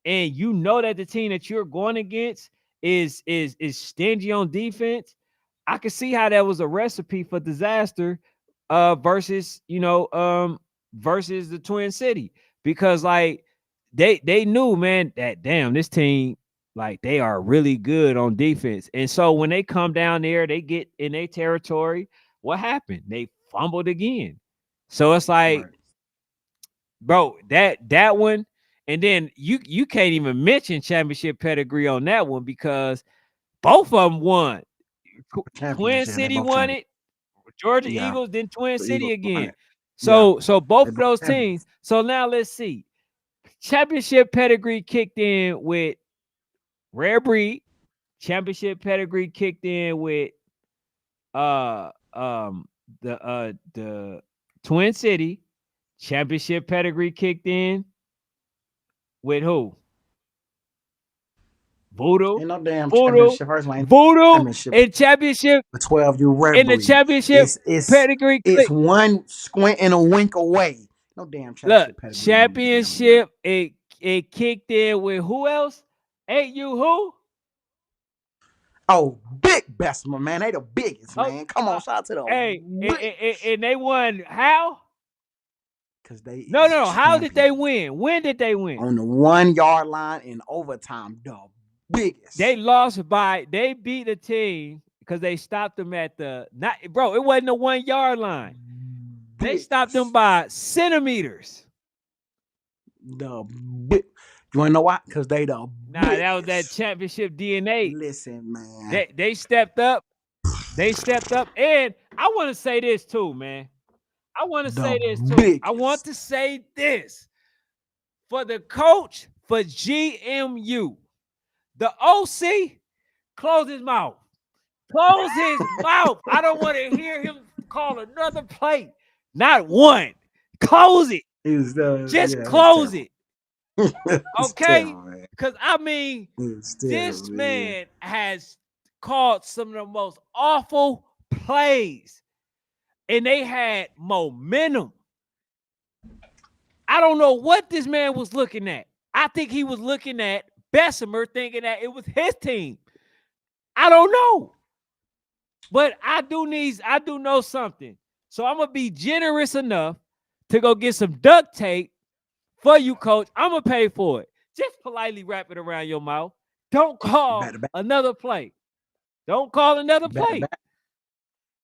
and you know that the team that you're going against is stingy on defense, I can see how that was a recipe for disaster versus versus the Twin City, because like they knew, man, that damn, this team, like, they are really good on defense. And so when they come down there, they get in their territory. What happened? They fumbled again. So it's like, right. bro, that one, and then you can't even mention championship pedigree on that one because both of them won. Twin Championship. They City both won champions. it, Georgia Yeah, Eagles, then Twin the City Eagles won again. it. Yeah, So both they of both those teams. champions. So now let's see. Championship pedigree kicked in with Rare Breed. Championship pedigree kicked in with uh um the Twin City. Championship pedigree kicked in with who? Voodoo, Ain't no damn Voodoo, championship. First of all, ain't no Voodoo, championship. and championship The 12U in Red the Breed. championship It's pedigree it's click. one squint and a wink away. No damn Look, championship pedigree on the damn red. championship. It kicked in with who else? Ain't you who? Oh, big Bessemer, man. They the biggest, Oh, man. Come on, shout out to the hey, biggest. and they won. How? Cause they No, is no, no. How did they champions. win? When did they win? On the 1 yard line in overtime. The They biggest. lost by. They beat the team because they stopped them at the not. Bro, it wasn't the 1 yard line. They stopped them Biggest. by centimeters. The big. You wanna know why? Cause they the Nah, that was that biggest. championship DNA. Listen, man. They stepped up. They stepped up. And I want to say this too, man. I want to The say this too. I want biggest. to say this for the coach for GMU. The OC, close his mouth. Close his mouth. I don't want to hear him call another play. Not one. Close it. Just Yeah, it's close terrible. it. It's Okay? terrible, man. Because I mean, It's this terrible, man. man has called some of the most awful plays, and they had momentum. I don't know what this man was looking at. I think he was looking at Bessemer thinking that it was his team. I don't know. But I do know something. So I'm gonna be generous enough to go get some duct tape for you, coach. I'm gonna pay for it. Just politely wrap it around your mouth. Don't call Back to back, another play. Don't call another back to play. back.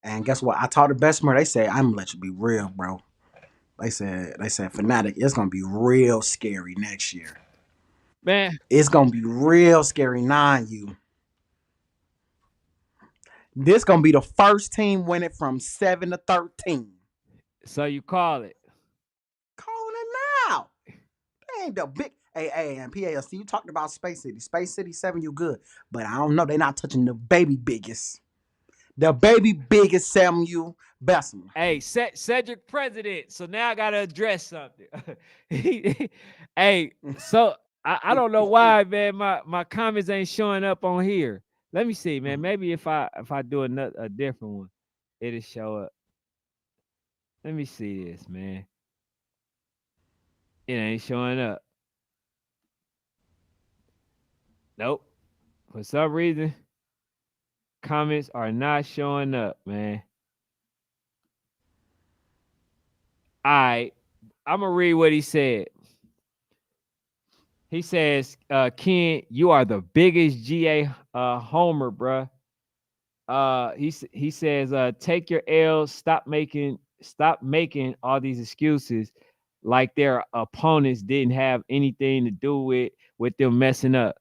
And guess what? I talked to Bessemer. They said, I'm gonna let you be real, bro. They said, Fanatic, it's gonna be real scary next year. Man, It's gonna be real scary. You. This gonna be the first team winning from 7-13. so you call it. Calling it now. They ain't the big. Hey, and PALC, you talked about Space City. Space City 7, you good. But I don't know. They not touching the baby biggest. The baby biggest Samuel Bessemer. Hey, Cedric President. So now I gotta address something. Hey, so I don't know why, man. My comments ain't showing up on here. Let me see, man. Maybe if I do a different one, it'll show up. Let me see this, man. It ain't showing up. Nope. For some reason, comments are not showing up, man. All right. I'm gonna read what he said. He says, Ken, you are the biggest GA homer, bruh. He says, take your L's, stop making all these excuses like their opponents didn't have anything to do with them messing up.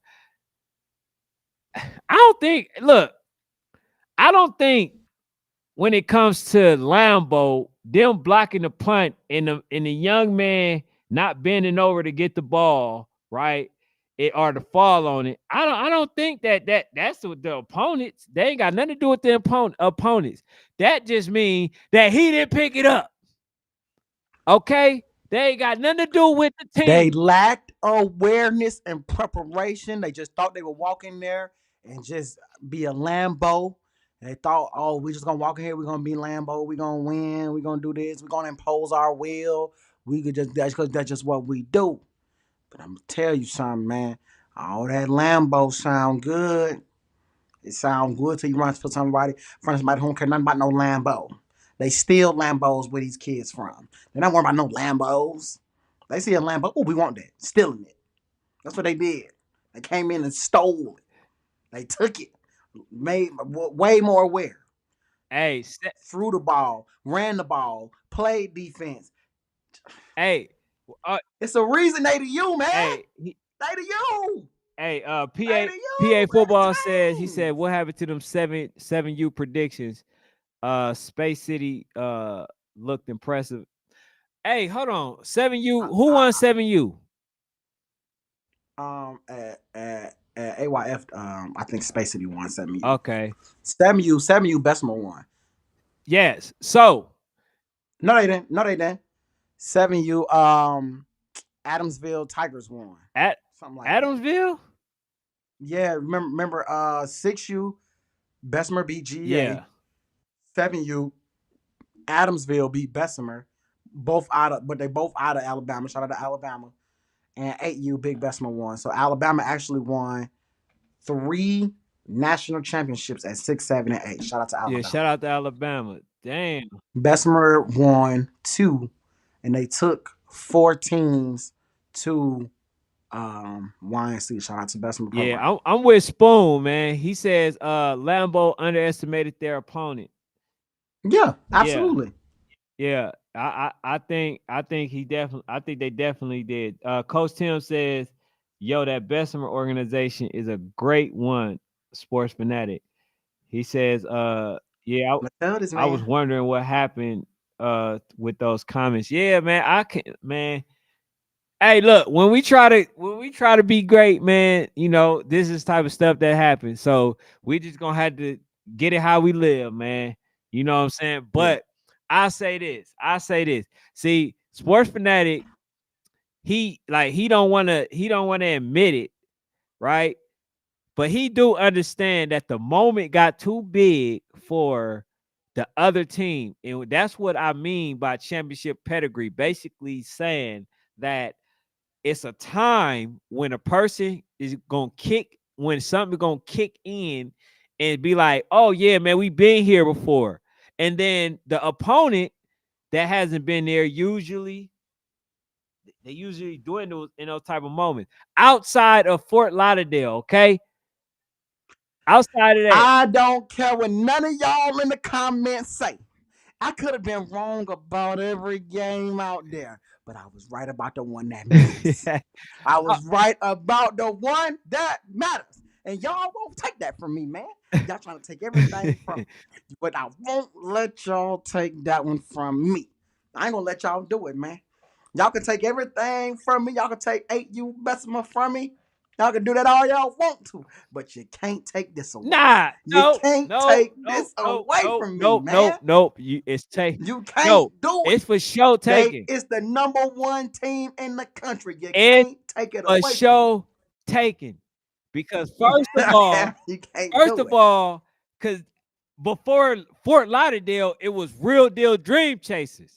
I don't think when it comes to Lambo, them blocking the punt and the young man not bending over to get the ball, right? Or to fall on it. I don't think that's what the opponents. They ain't got nothing to do with the opponents. That just means that he didn't pick it up. Okay? They ain't got nothing to do with the They team. lacked awareness and preparation. They just thought they would walk in there and just be a Lambo. They thought, oh, we just gonna walk in here, we're gonna be Lambo, we're gonna win, we're gonna do this, we're gonna impose our will. We could just that's just what we do. But I'm gonna tell you something, man. All that Lambo sound good. It sounds good till you run for somebody, front of somebody who don't care nothing about no Lambo. They steal Lambos where these kids from. They're not worried about no Lambos. They see a Lambo, oh, we want that. Stealing it. That's what they did. They came in and stole it. They took it, made way more aware. Hey, Threw the ball, ran the ball, played defense. hey, It's a reason they to you, man. hey, They to you. hey, They PA to you. football says he Great said teams. what happened to them seven U predictions? Space City looked impressive. Hey, hold on. 7U. Who won 7U? At AYF, I think Space City won 7U. Okay. 7U Bessemer won. Yes. So No, they didn't. No, they didn't. 7U, Adamsville Tigers won. at Something like that. Adamsville? Yeah, remember 6U Bessemer beat GA. Yeah. 7U Adamsville beat Bessemer. But they both out of Alabama. Shout out to Alabama. And 8U Big Bessemer won. So Alabama actually won 3 national championships at 6, 7, and 8. Shout out to Yeah. Alabama. Shout out to Alabama. Damn. Bessemer won 2, and they took 4 teams to YNC. Shout out to Bessemer Yeah, program. I'm with Spoon, man. He says Lambo underestimated their opponent. Yeah, Yeah. absolutely. Yeah. I think they definitely did. Coach Tim says, yo, that Bessemer organization is a great one, Sports Fanatic. He says, yeah, Let's tell this I was man. wondering what happened with those comments. Yeah, man, I can man. Hey, look, when we try to be great, man, you know, this is type of stuff that happens. So we just gonna have to get it how we live, man. You know what I'm saying? Yeah. But I say this. See, Sports Fanatic, he don't wanna admit it, right? But he do understand that the moment got too big for the other team. And that's what I mean by championship pedigree. Basically saying that it's a time when a person is gonna kick, when something gonna kick in and be like, oh yeah, man, we been here before. And then the opponent that hasn't been there usually they usually doing those in those type of moments. Outside of Fort Lauderdale, okay? Outside of that. I don't care what none of y'all in the comments say. I could have been wrong about every game out there, but I was right about the one that matters. I was right about the one that matters. And y'all won't take that from me, man. Y'all trying to take everything from me. But I won't let y'all take that one from me. I ain't gonna let y'all do it, man. Y'all can take everything from me. Y'all can take 8U Bessemer from me. Y'all can do that all y'all want to, but you can't take this away. Nah, You no, can't no, take no, this no, away no, from me, no, no, man. no. It's take You can't no, do it. it's for show They taking. is the number one team in the country. You It's can't take it for away from show taking. Because me. You can't first do of it. all, because before Fort Lauderdale, it was real deal dream chasers.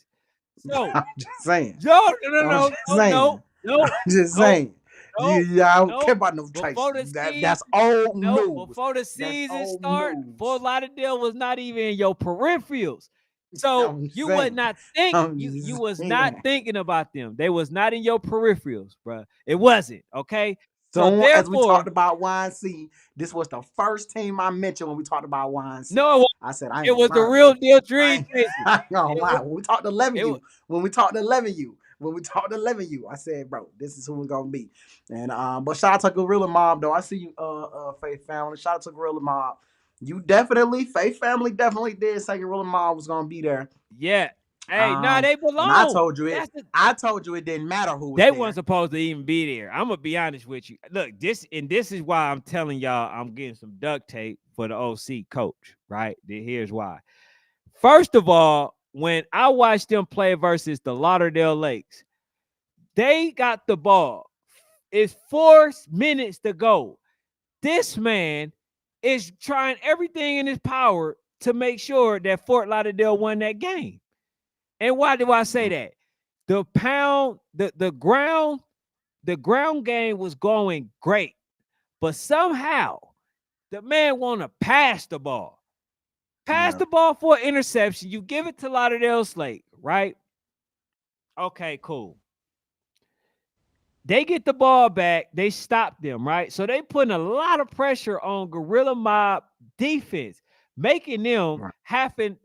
So I'm just saying. no, no, no, I'm no, just no, saying. no, no, I'm just no, saying. no, I don't care no. about no Before the traces. season, That's old no, news. before the That's season old start, Fort news. Lauderdale was not even in your peripherals. So I'm just you was saying. not think I'm you just was not saying. thinking about them. They was not in your peripherals, bro. It wasn't okay. So Soon as we talked therefore, about YNC, this was the first team I mentioned when we talked about YNC. no, I said, I ain't it gonna was the lie, real bro. deal I dream ain't, chasers. I ain't gonna It lie. was When we talked to 11 it was U, when we talked to 11 U, when we talked to 11 U, I said, bro, this is who we're gonna be. And but shout out to Gorilla Mob though. I see you, Faith Family. Shout out to Gorilla Mob. You definitely, Faith Family definitely did say Gorilla Mob was gonna be there. yeah. Hey, nah, they And I belong. told you it. That's the I told you it didn't matter who was They weren't there. supposed to even be there. I'm gonna be honest with you. Look, this is why I'm telling y'all I'm getting some duct tape for the OC coach, right? Here's why. First of all, when I watched them play versus the Lauderdale Lakes, they got the ball. It's 4 minutes to go. This man is trying everything in his power to make sure that Fort Lauderdale won that game. And why do I say that? The ground game was going great, but somehow the man want to pass the ball. Pass Yeah. the ball for an interception. You give it to Lauderdale Slate, right? Okay, cool. They get the ball back. They stop them, right? So they putting a lot of pressure on Gorilla Mob defense, making them Right.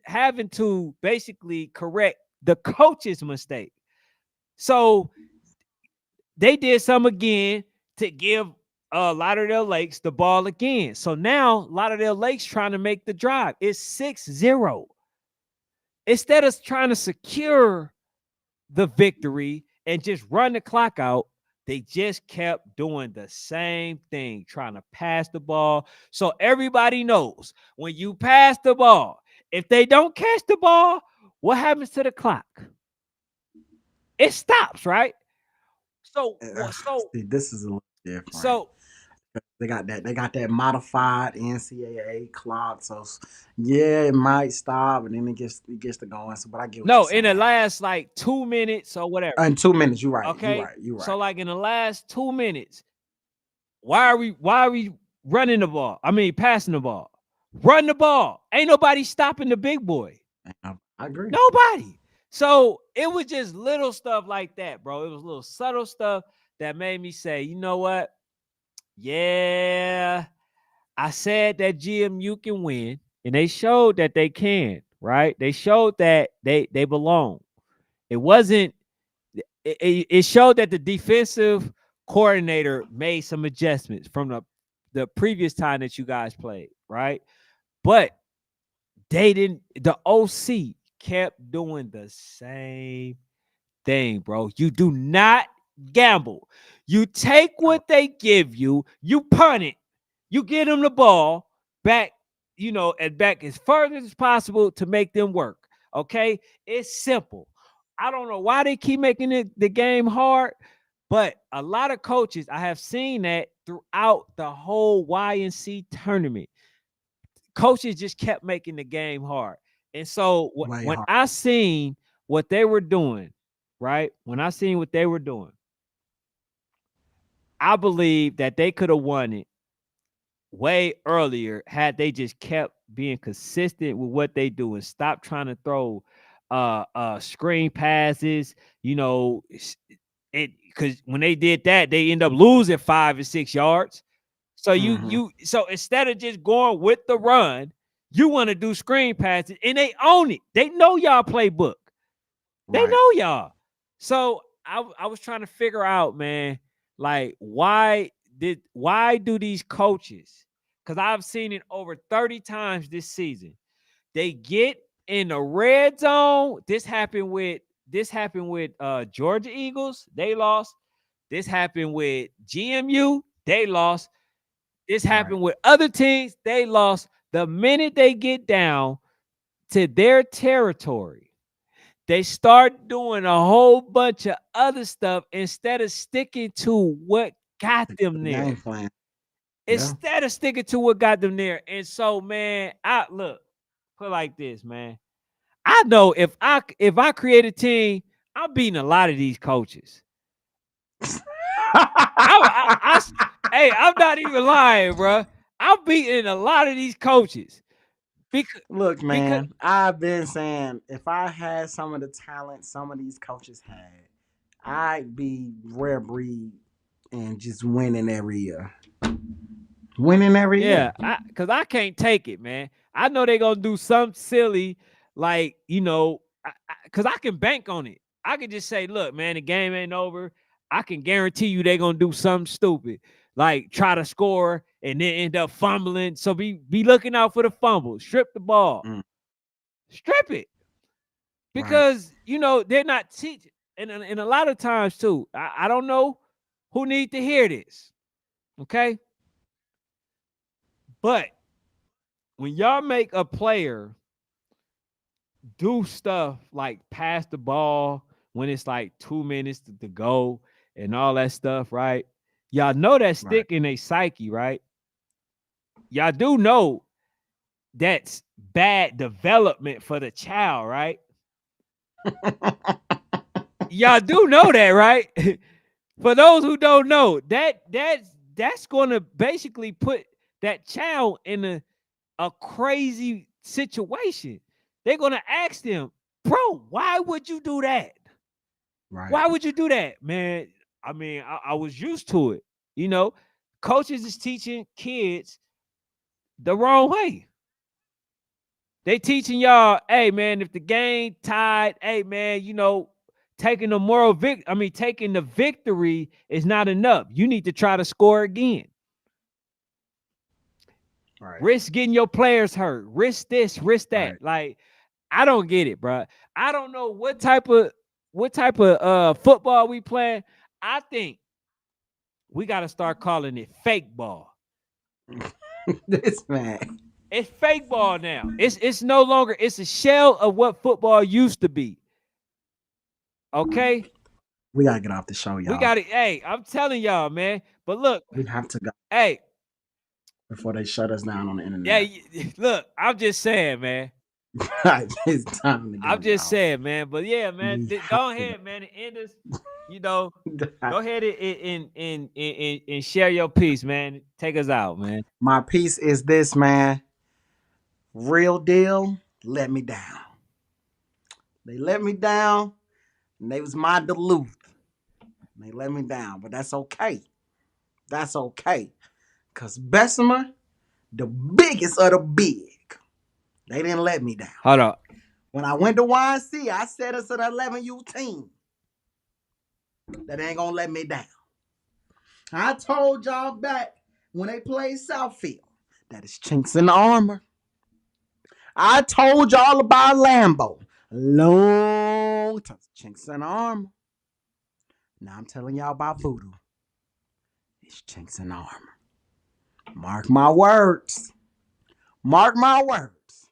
having to basically correct the coach's mistake. So they did some again to give Lauderdale Lakes the ball again. So now Lauderdale Lakes trying to make the drive. It's 6-0. Instead of trying to secure the victory and just run the clock out, they just kept doing the same thing, trying to pass the ball. So everybody knows when you pass the ball, if they don't catch the ball, what happens to the clock? It stops, right? So, so, See, this is a little different. so They got that modified NCAA clock. So yeah, it might stop, and then it gets to going. So, but I get what you're no, in the saying. last like 2 minutes or whatever. In 2 minutes, you're right. You're Okay. right. You're So right. like in the last 2 minutes, why are we running the ball? I mean passing the ball. Run the ball. Ain't nobody stopping the big boy. I agree. Nobody. So it was just little stuff like that, bro. It was little subtle stuff that made me say, you know what? Yeah, I said that GMU can win, and they showed that they can, right? They showed that they belong. It wasn't it showed that the defensive coordinator made some adjustments from the previous time that you guys played, right? But they didn't. The OC kept doing the same thing, bro. You do not gamble. You take what they give you, you punt it, you get them the ball back, and back as further as possible to make them work. Okay, it's simple. I don't know why they keep making the game hard, but a lot of coaches I have seen that throughout the whole YNC tournament. Coaches just kept making the game hard. And so Way when hard. I seen what they were doing, right? When I seen what they were doing, I believe that they could have won it way earlier had they just kept being consistent with what they do and stop trying to throw screen passes, it because when they did that, they end up losing 5 and 6 yards. So Mm-hmm. so instead of just going with the run, you want to do screen passes, and they own it. They know y'all playbook. They Right. know y'all. So I was trying to figure out, man, like why do these coaches? Because I've seen it over 30 times this season. They get in the red zone. This happened with Georgia Eagles. They lost. This happened with GMU. They lost. This Right. happened with other teams. They lost. The minute they get down to their territory, they start doing a whole bunch of other stuff instead of sticking to what got Stick to them the game there. plan. Yeah. Instead of sticking to what got them there. And so, man, I look, put it like this, man. I know if I create a team, I'm beating a lot of these coaches. I hey, I'm not even lying, bro. I'm beating a lot of these coaches because Look, because man, I've been saying if I had some of the talent some of these coaches had, I'd be rare breed and just winning every year. Winning every yeah, year. because I can't take it, man. I know they're gonna do something silly, like because I can bank on it. I can just say, look, man, the game ain't over. I can guarantee you they're gonna do something stupid, like try to score and then end up fumbling. So be looking out for the fumble. Strip the ball, Mm, strip it, right. because they're not teaching. And a lot of times too, I don't know who need to hear this, okay? But when y'all make a player do stuff like pass the ball when it's like 2 minutes to go and all that stuff, right? Y'all know that Right. stick in a psyche, right? Y'all do know that's bad development for the child, right? Y'all do know that, right? For those who don't know, that's going to basically put that child in a crazy situation. They're going to ask them, bro, why would you do that? Right. Why would you do that, man? I mean, I was used to it. You know, coaches is teaching kids the wrong way. They teaching y'all, hey man, if the game tied, hey man, taking taking the victory is not enough. You need to try to score again. Right. Risk getting your players hurt. Risk this, risk that. Right. Like, I don't get it, bro. I don't know what type of football we playing. I think we got to start calling it fake ball. This man. It's fake ball now. It's no longer. It's a shell of what football used to be. Okay, We gotta get off the show, we y'all. got it. Hey, I'm telling y'all, man. But look, We have to go hey, before they shut us down on the yeah, internet. look. I'm just saying, man. It's time to I'm go, just y'all. saying, man. But yeah, man. We have Go to go. ahead, man. And end us. You know, go ahead and share your piece, man. Take us out, man. My piece is this, man. Real deal let me down. They let me down, and they was my Duluth. And they let me down, but that's okay. That's okay. Cause Bessemer, the biggest of the big, they didn't let me down. Hold on. When I went to YNC, I said it's an 11U team that ain't gonna let me down. I told y'all back when they played Southfield that it's chinks in the armor. I told y'all about Lambo. Long time. Chinks in the armor. Now I'm telling y'all about voodoo. It's chinks in the armor. Mark my words. Mark my words.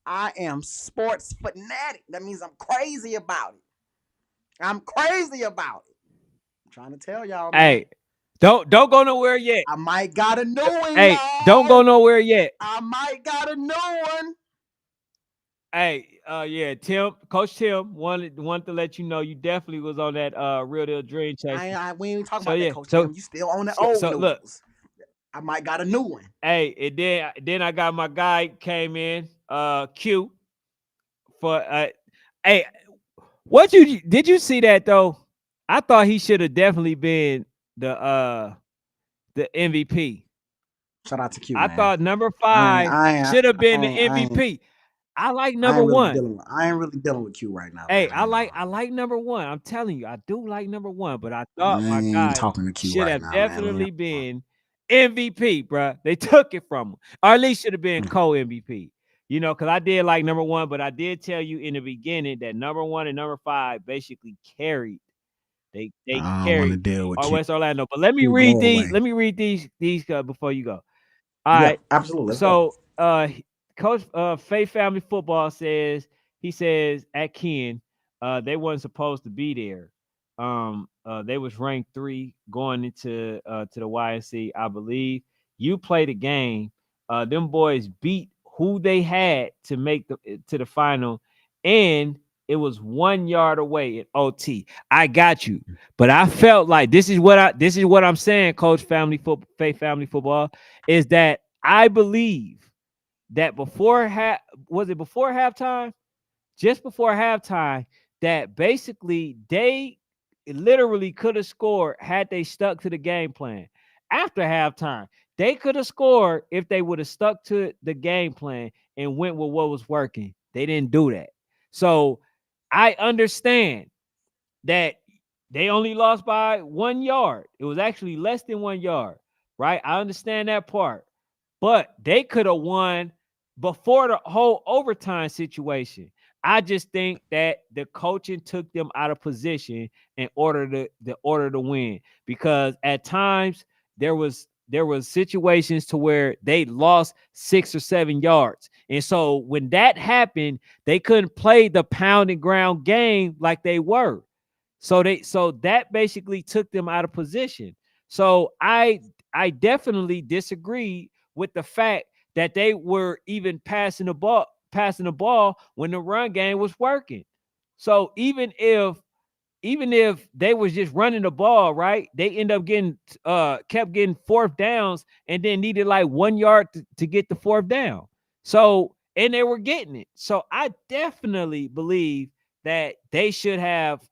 I am sports fanatic. That means I'm crazy about it. I'm crazy about it. I'm trying to tell y'all, man. Hey, don't go nowhere yet. I might got a new one, Hey, don't go y'all. nowhere yet. I might got a new one. Hey, yeah, Tim, Coach Tim wanted to let you know you definitely was on that real deal dream chaser. We ain't talking So about that, yeah, Coach Tim. You still on the old so look, noodles. I might got a new one. hey, and then I got my guy came in, Q for hey, did you see that though? I thought he should have definitely been the MVP. Shout out to Q, I man. thought number I ain't, 5 I ain't, should have been I the ain't, I ain't, MVP. I like I number ain't really 1. dealing with. I ain't really dealing with Q right now, Hey, man. I ain't gonna lie. I like number 1. I'm telling you, I do like number 1, but I I thought my ain't guy talking to Q should right have now, man. We definitely ain't. been MVP, bruh. They took it from him. Or at least should have been co-MVP. You know, because I did like number 1, but I did tell you in the beginning that number 1 and number 5 basically carried. They I don't want to carried deal with Q. West Orlando. But let me Q, read go these. away. Let me read these before you go. All Yeah, right. absolutely. Let's go. So Coach Faith Family Football says he says at Ken, they wasn't supposed to be there. They was ranked 3 going into to the YNC, I believe. You play the game. Them boys beat who they had to make to the final, and it was 1 yard away at OT. I got you, but I felt like this is what I'm saying, Coach Faith Family Football, is that I believe that before halftime, just before halftime, that basically they literally could have scored had they stuck to the game plan. After halftime, they could have scored if they would have stuck to the game plan and went with what was working. They didn't do that. So I understand that they only lost by 1 yard. It was actually less than 1 yard, right? I understand that part. But they could have won before the whole overtime situation. I just think that the coaching took them out of position in order to win, because at times there was situations to where they lost 6 or 7 yards. And so when that happened, they couldn't play the pound and ground game like they were. So that basically took them out of position. So I definitely disagree with the fact that they were even passing the ball when the run game was working. So even if they was just running the ball, right, they end up getting kept getting fourth downs and then needed like 1 yard to get the fourth down. So, and they were getting it. So I definitely believe that they should have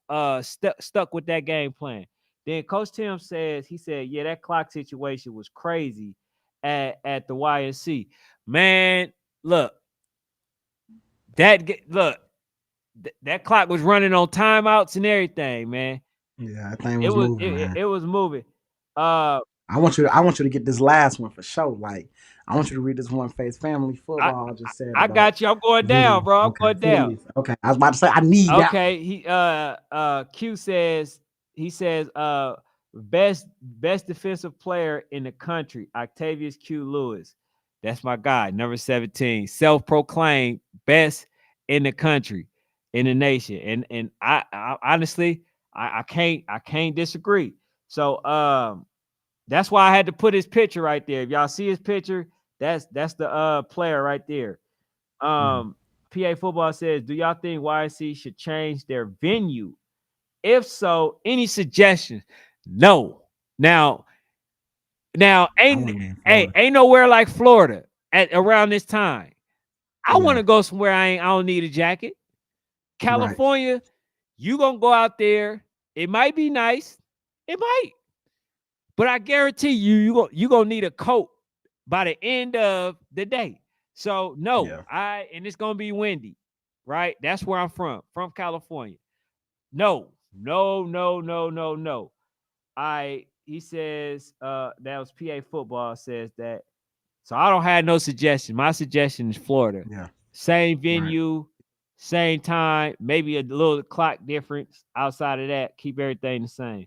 stuck with that game plan. Then Coach Tim says, he said, yeah, that clock situation was crazy at the YNC. Man, look, look, that clock was running on timeouts and everything, man. Yeah, that thing It was was moving, it, man. it was moving. Uh, I want you to get this last one for sure. Like, I want you to read this one. Face Family I Football just said I about got you. I'm going down, Boon. bro. I'm Okay, going down. please. Okay, I was about to say I need that one. Okay, Q says, he says best defensive player in the country, Octavius Q Lewis. That's my guy, number 17, self-proclaimed best in the country, in the nation. And I honestly, I can't disagree. So that's why I had to put his picture right there. If y'all see his picture, that's the player right there. Mhm. Um, PA Football says, do y'all think YC should change their venue? If so, any suggestions? No. Now I ain't want to be in hey, Florida. ain't nowhere like Florida at around this time. I want Yeah, to go somewhere I don't need a jacket. right. California, you gonna go out there. It might be nice. It might. But I guarantee you gonna need a coat by the end of the day. So no, Yeah, and it's gonna be windy, right? That's where I'm from California. No, no, no, no, no, no. He says that was PA Football says that. So I don't have no suggestion. My suggestion is Florida. yeah, Same right. venue, same time, maybe a little clock difference. Outside of that, keep everything the same.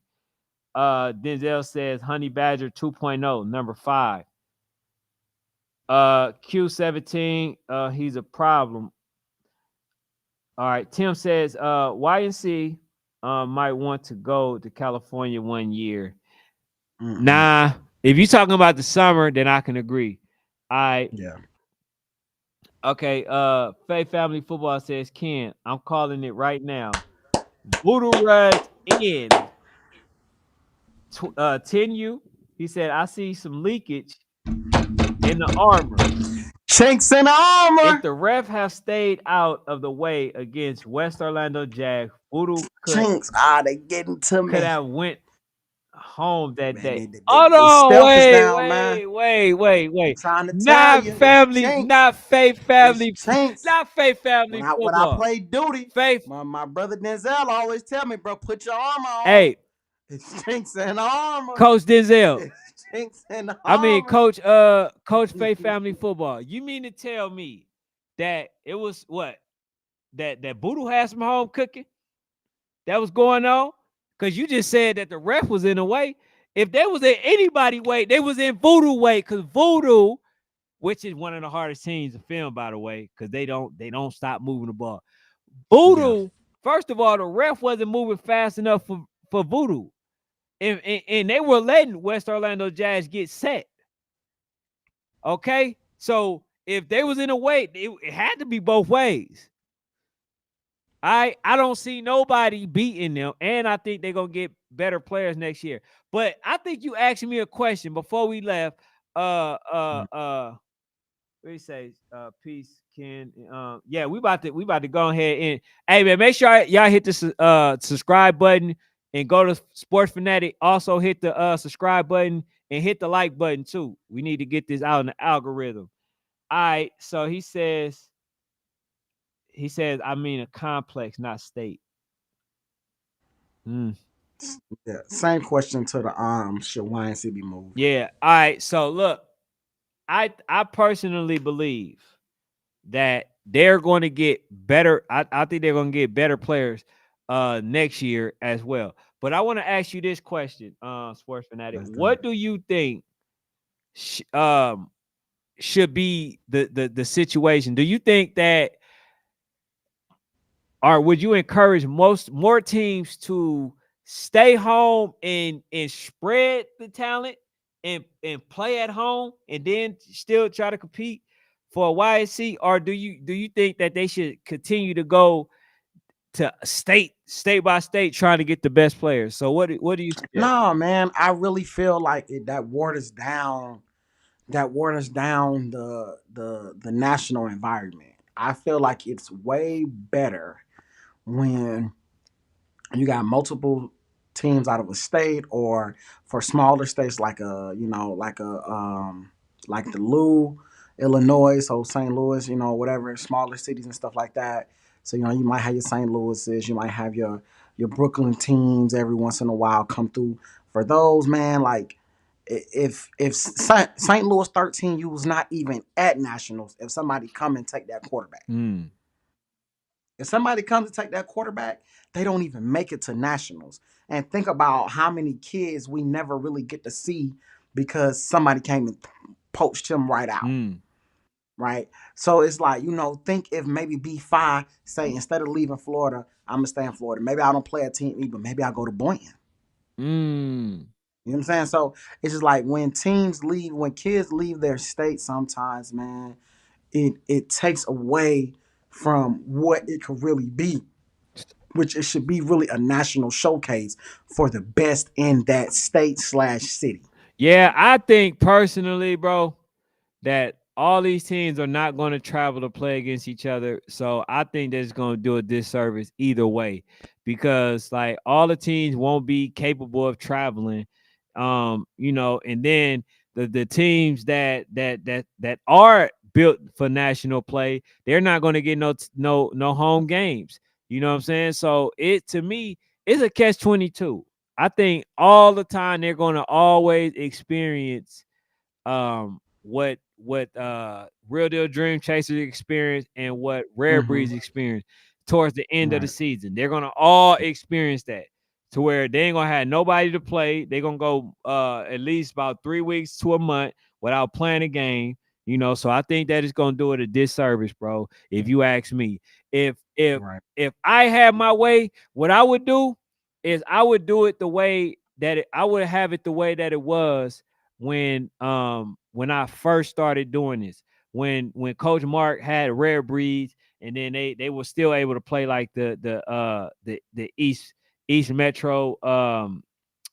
Denzel says Honey Badger 2.0, number 5. Q17, he's a problem. All right. Tim says YNC might want to go to California 1 year. Mm-mm. Nah, if you're talking about the summer, then I can agree. I Yeah, Okay, Faith Family Football says, Ken, I'm calling it right now. Voodoo Rush in 10U. He said, I see some leakage in the armor. Chinks in the If armor. the ref have stayed out of the way against West Orlando Jags, Voodoo Chinks. They getting to could me. have went home that Man, day. they Oh no, stealth is wait, down, man. wait, wait, wait, I'm wait. trying to tell Not you, it's family, Chinks. not Faith It's family, Chinks. not Faith When family I football. play duty, Faith, my brother Denzel always tell me, bro, put your armor on. hey, It's Chinks in the armor. Coach Denzel. It's Chinks in the I mean, armor. Coach Faith Family Football. You mean to tell me that it was what that Boodoo had some home cooking that was going on? Because you just said that the ref was in the way. If they was in anybody way, they was in Voodoo way. Because Voodoo, which is one of the hardest teams to film, by the way, because they don't stop moving the ball. Yeah. Voodoo, first of all, the ref wasn't moving fast enough for Voodoo, and they were letting West Orlando Jazz get set. Okay, so if they was in a way, it had to be both ways. I don't see nobody beating them, and I think they're gonna get better players next year. But I think you asked me a question before we left. What do you say? Peace, Ken. Yeah, we about to go ahead and hey man, make sure y'all hit the subscribe button and go to Sports Fanatic. Also hit the subscribe button and hit the like button too. We need to get this out in the algorithm. All right, so he says, I mean a complex, not state. Mm. Yeah. Same question to the should YNC be moved? Yeah. All right. So look, I personally believe that they're going to get better. I think they're going to get better players next year as well. But I want to ask you this question, Sports Fanatic. Let's do What it. do you think sh- um should be the situation? Do you think that or would you encourage more teams to stay home and spread the talent and play at home and then still try to compete for a YSC, or do you think that they should continue to go to state by state trying to get the best players? So what do you suggest? No, man, I really feel like that waters down. That waters down the national environment. I feel like it's way better when you got multiple teams out of a state, or for smaller states like like the Lou, Illinois, so St. Louis, whatever, smaller cities and stuff like that. So you might have your St. Louis's, you might have your Brooklyn teams every once in a while come through. For those, man, like if St. Louis 13 you was not even at nationals, if somebody come and take that quarterback. Mm, If somebody comes to take that quarterback, they don't even make it to nationals. And think about how many kids we never really get to see because somebody came and poached him right out. mm, Right. So it's like, think if maybe B5 say instead of leaving Florida, I'm gonna stay in Florida. Maybe I don't play a team E, but maybe I'll go to Boynton. mm. You know what I'm saying? So it's just like when kids leave their state sometimes, man, it takes away from what it could really be, which it should be really a national showcase for the best in that state/city. Yeah, I think personally, bro, that all these teams are not going to travel to play against each other. So I think that's going to do a disservice either way, because like all the teams won't be capable of traveling. And then the teams that are built for national play, they're not going to get no home games. You know what I'm saying? So it to me it's a catch 22. I think all the time they're going to always experience what Real Deal Dream Chasers experience and what Rare Mm-hmm. Breeds experience towards the end of the Right. season. They're gonna all experience that to where they ain't gonna have nobody to play. They're gonna go at least about 3 weeks to a month without playing a game. So I think that is gonna do it a disservice, bro. If you ask me, if if Right. if I had my way, what I would do is I would do it the way that I would have it the way that it was when I first started doing this. when Coach Mark had rare breeds, and then they were still able to play like the East Metro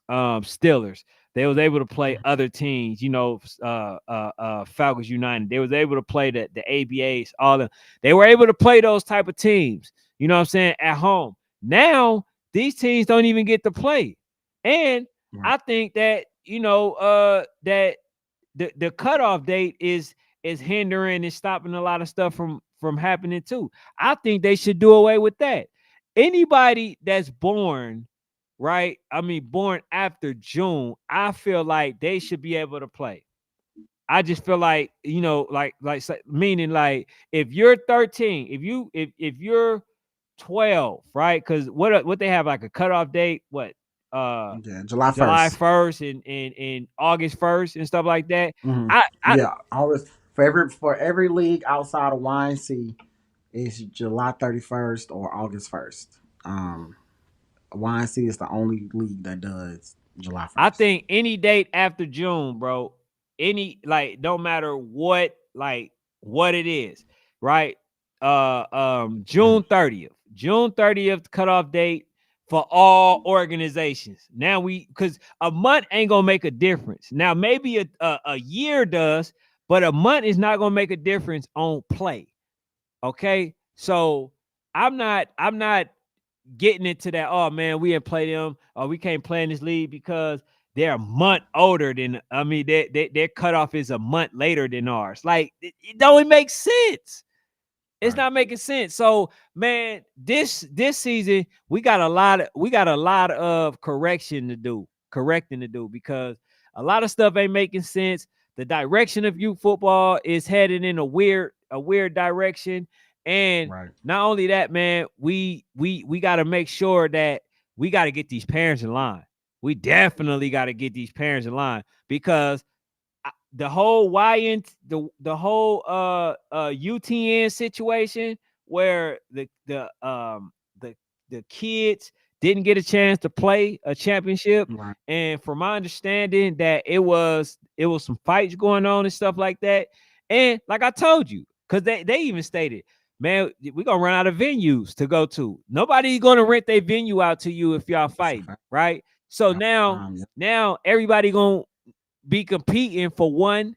Steelers. They was able to play other teams, Falcons United. They was able to play the ABAs, all them. They were able to play those type of teams, you know what I'm saying, at home. Now these teams don't even get to play. And Right. I think that, that the cutoff date is hindering and stopping a lot of stuff from happening too. I think they should do away with that. Anybody that's born, right? I mean, born after June, I feel like they should be able to play. I just feel like, meaning like if you're 13, if you're 12, right? Because what they have like a cutoff date, what uh Yeah, July July 1st. 1st and August 1st and stuff like that. Mm-hmm. I Yeah, always for every league outside of YNC is July 31st or August 1st. YNC is the only league that does July I 1st. think any date after June, bro, any like don't matter what it is, right? June 30th. June 30th cutoff date for all organizations. Now because a month ain't gonna make a difference. Now maybe a year does, but a month is not gonna make a difference on play. Okay. So I'm not getting into that. Oh man, we didn't play them, or we can't play in this league because they're a month older than. I mean, their cutoff is a month later than ours. Like it don't make sense. It's Right. not making sense. So man, this season we got a lot of correcting to do because a lot of stuff ain't making sense. The direction of youth football is heading in a weird direction. And Right. not only that, man, we got to make sure that we got to get these parents in line. We definitely got to get these parents in line because the whole the whole UTN situation where the kids didn't get a chance to play a championship, Right. and from my understanding that it was some fights going on and stuff like that. And like I told you, because they even stated, man, we're gonna run out of venues to go to. Nobody's gonna rent their venue out to you if y'all That's a fighting, fact. right? So Yep. now everybody gonna be competing for one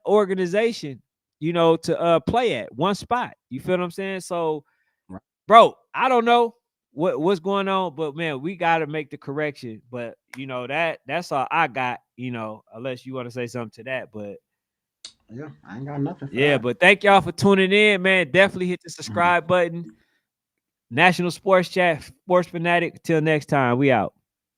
organization, to play at one spot. You feel what I'm saying? So, Right. bro, I don't know what's going on, but man, we got to make the correction. But that's all I got. Unless you want to say something to that, but Yeah, I ain't got nothing for yeah. that. But thank y'all for tuning in, man. Definitely hit the Mhm. subscribe button. National Sports Chat, Sports Fanatic. Till next time, we out.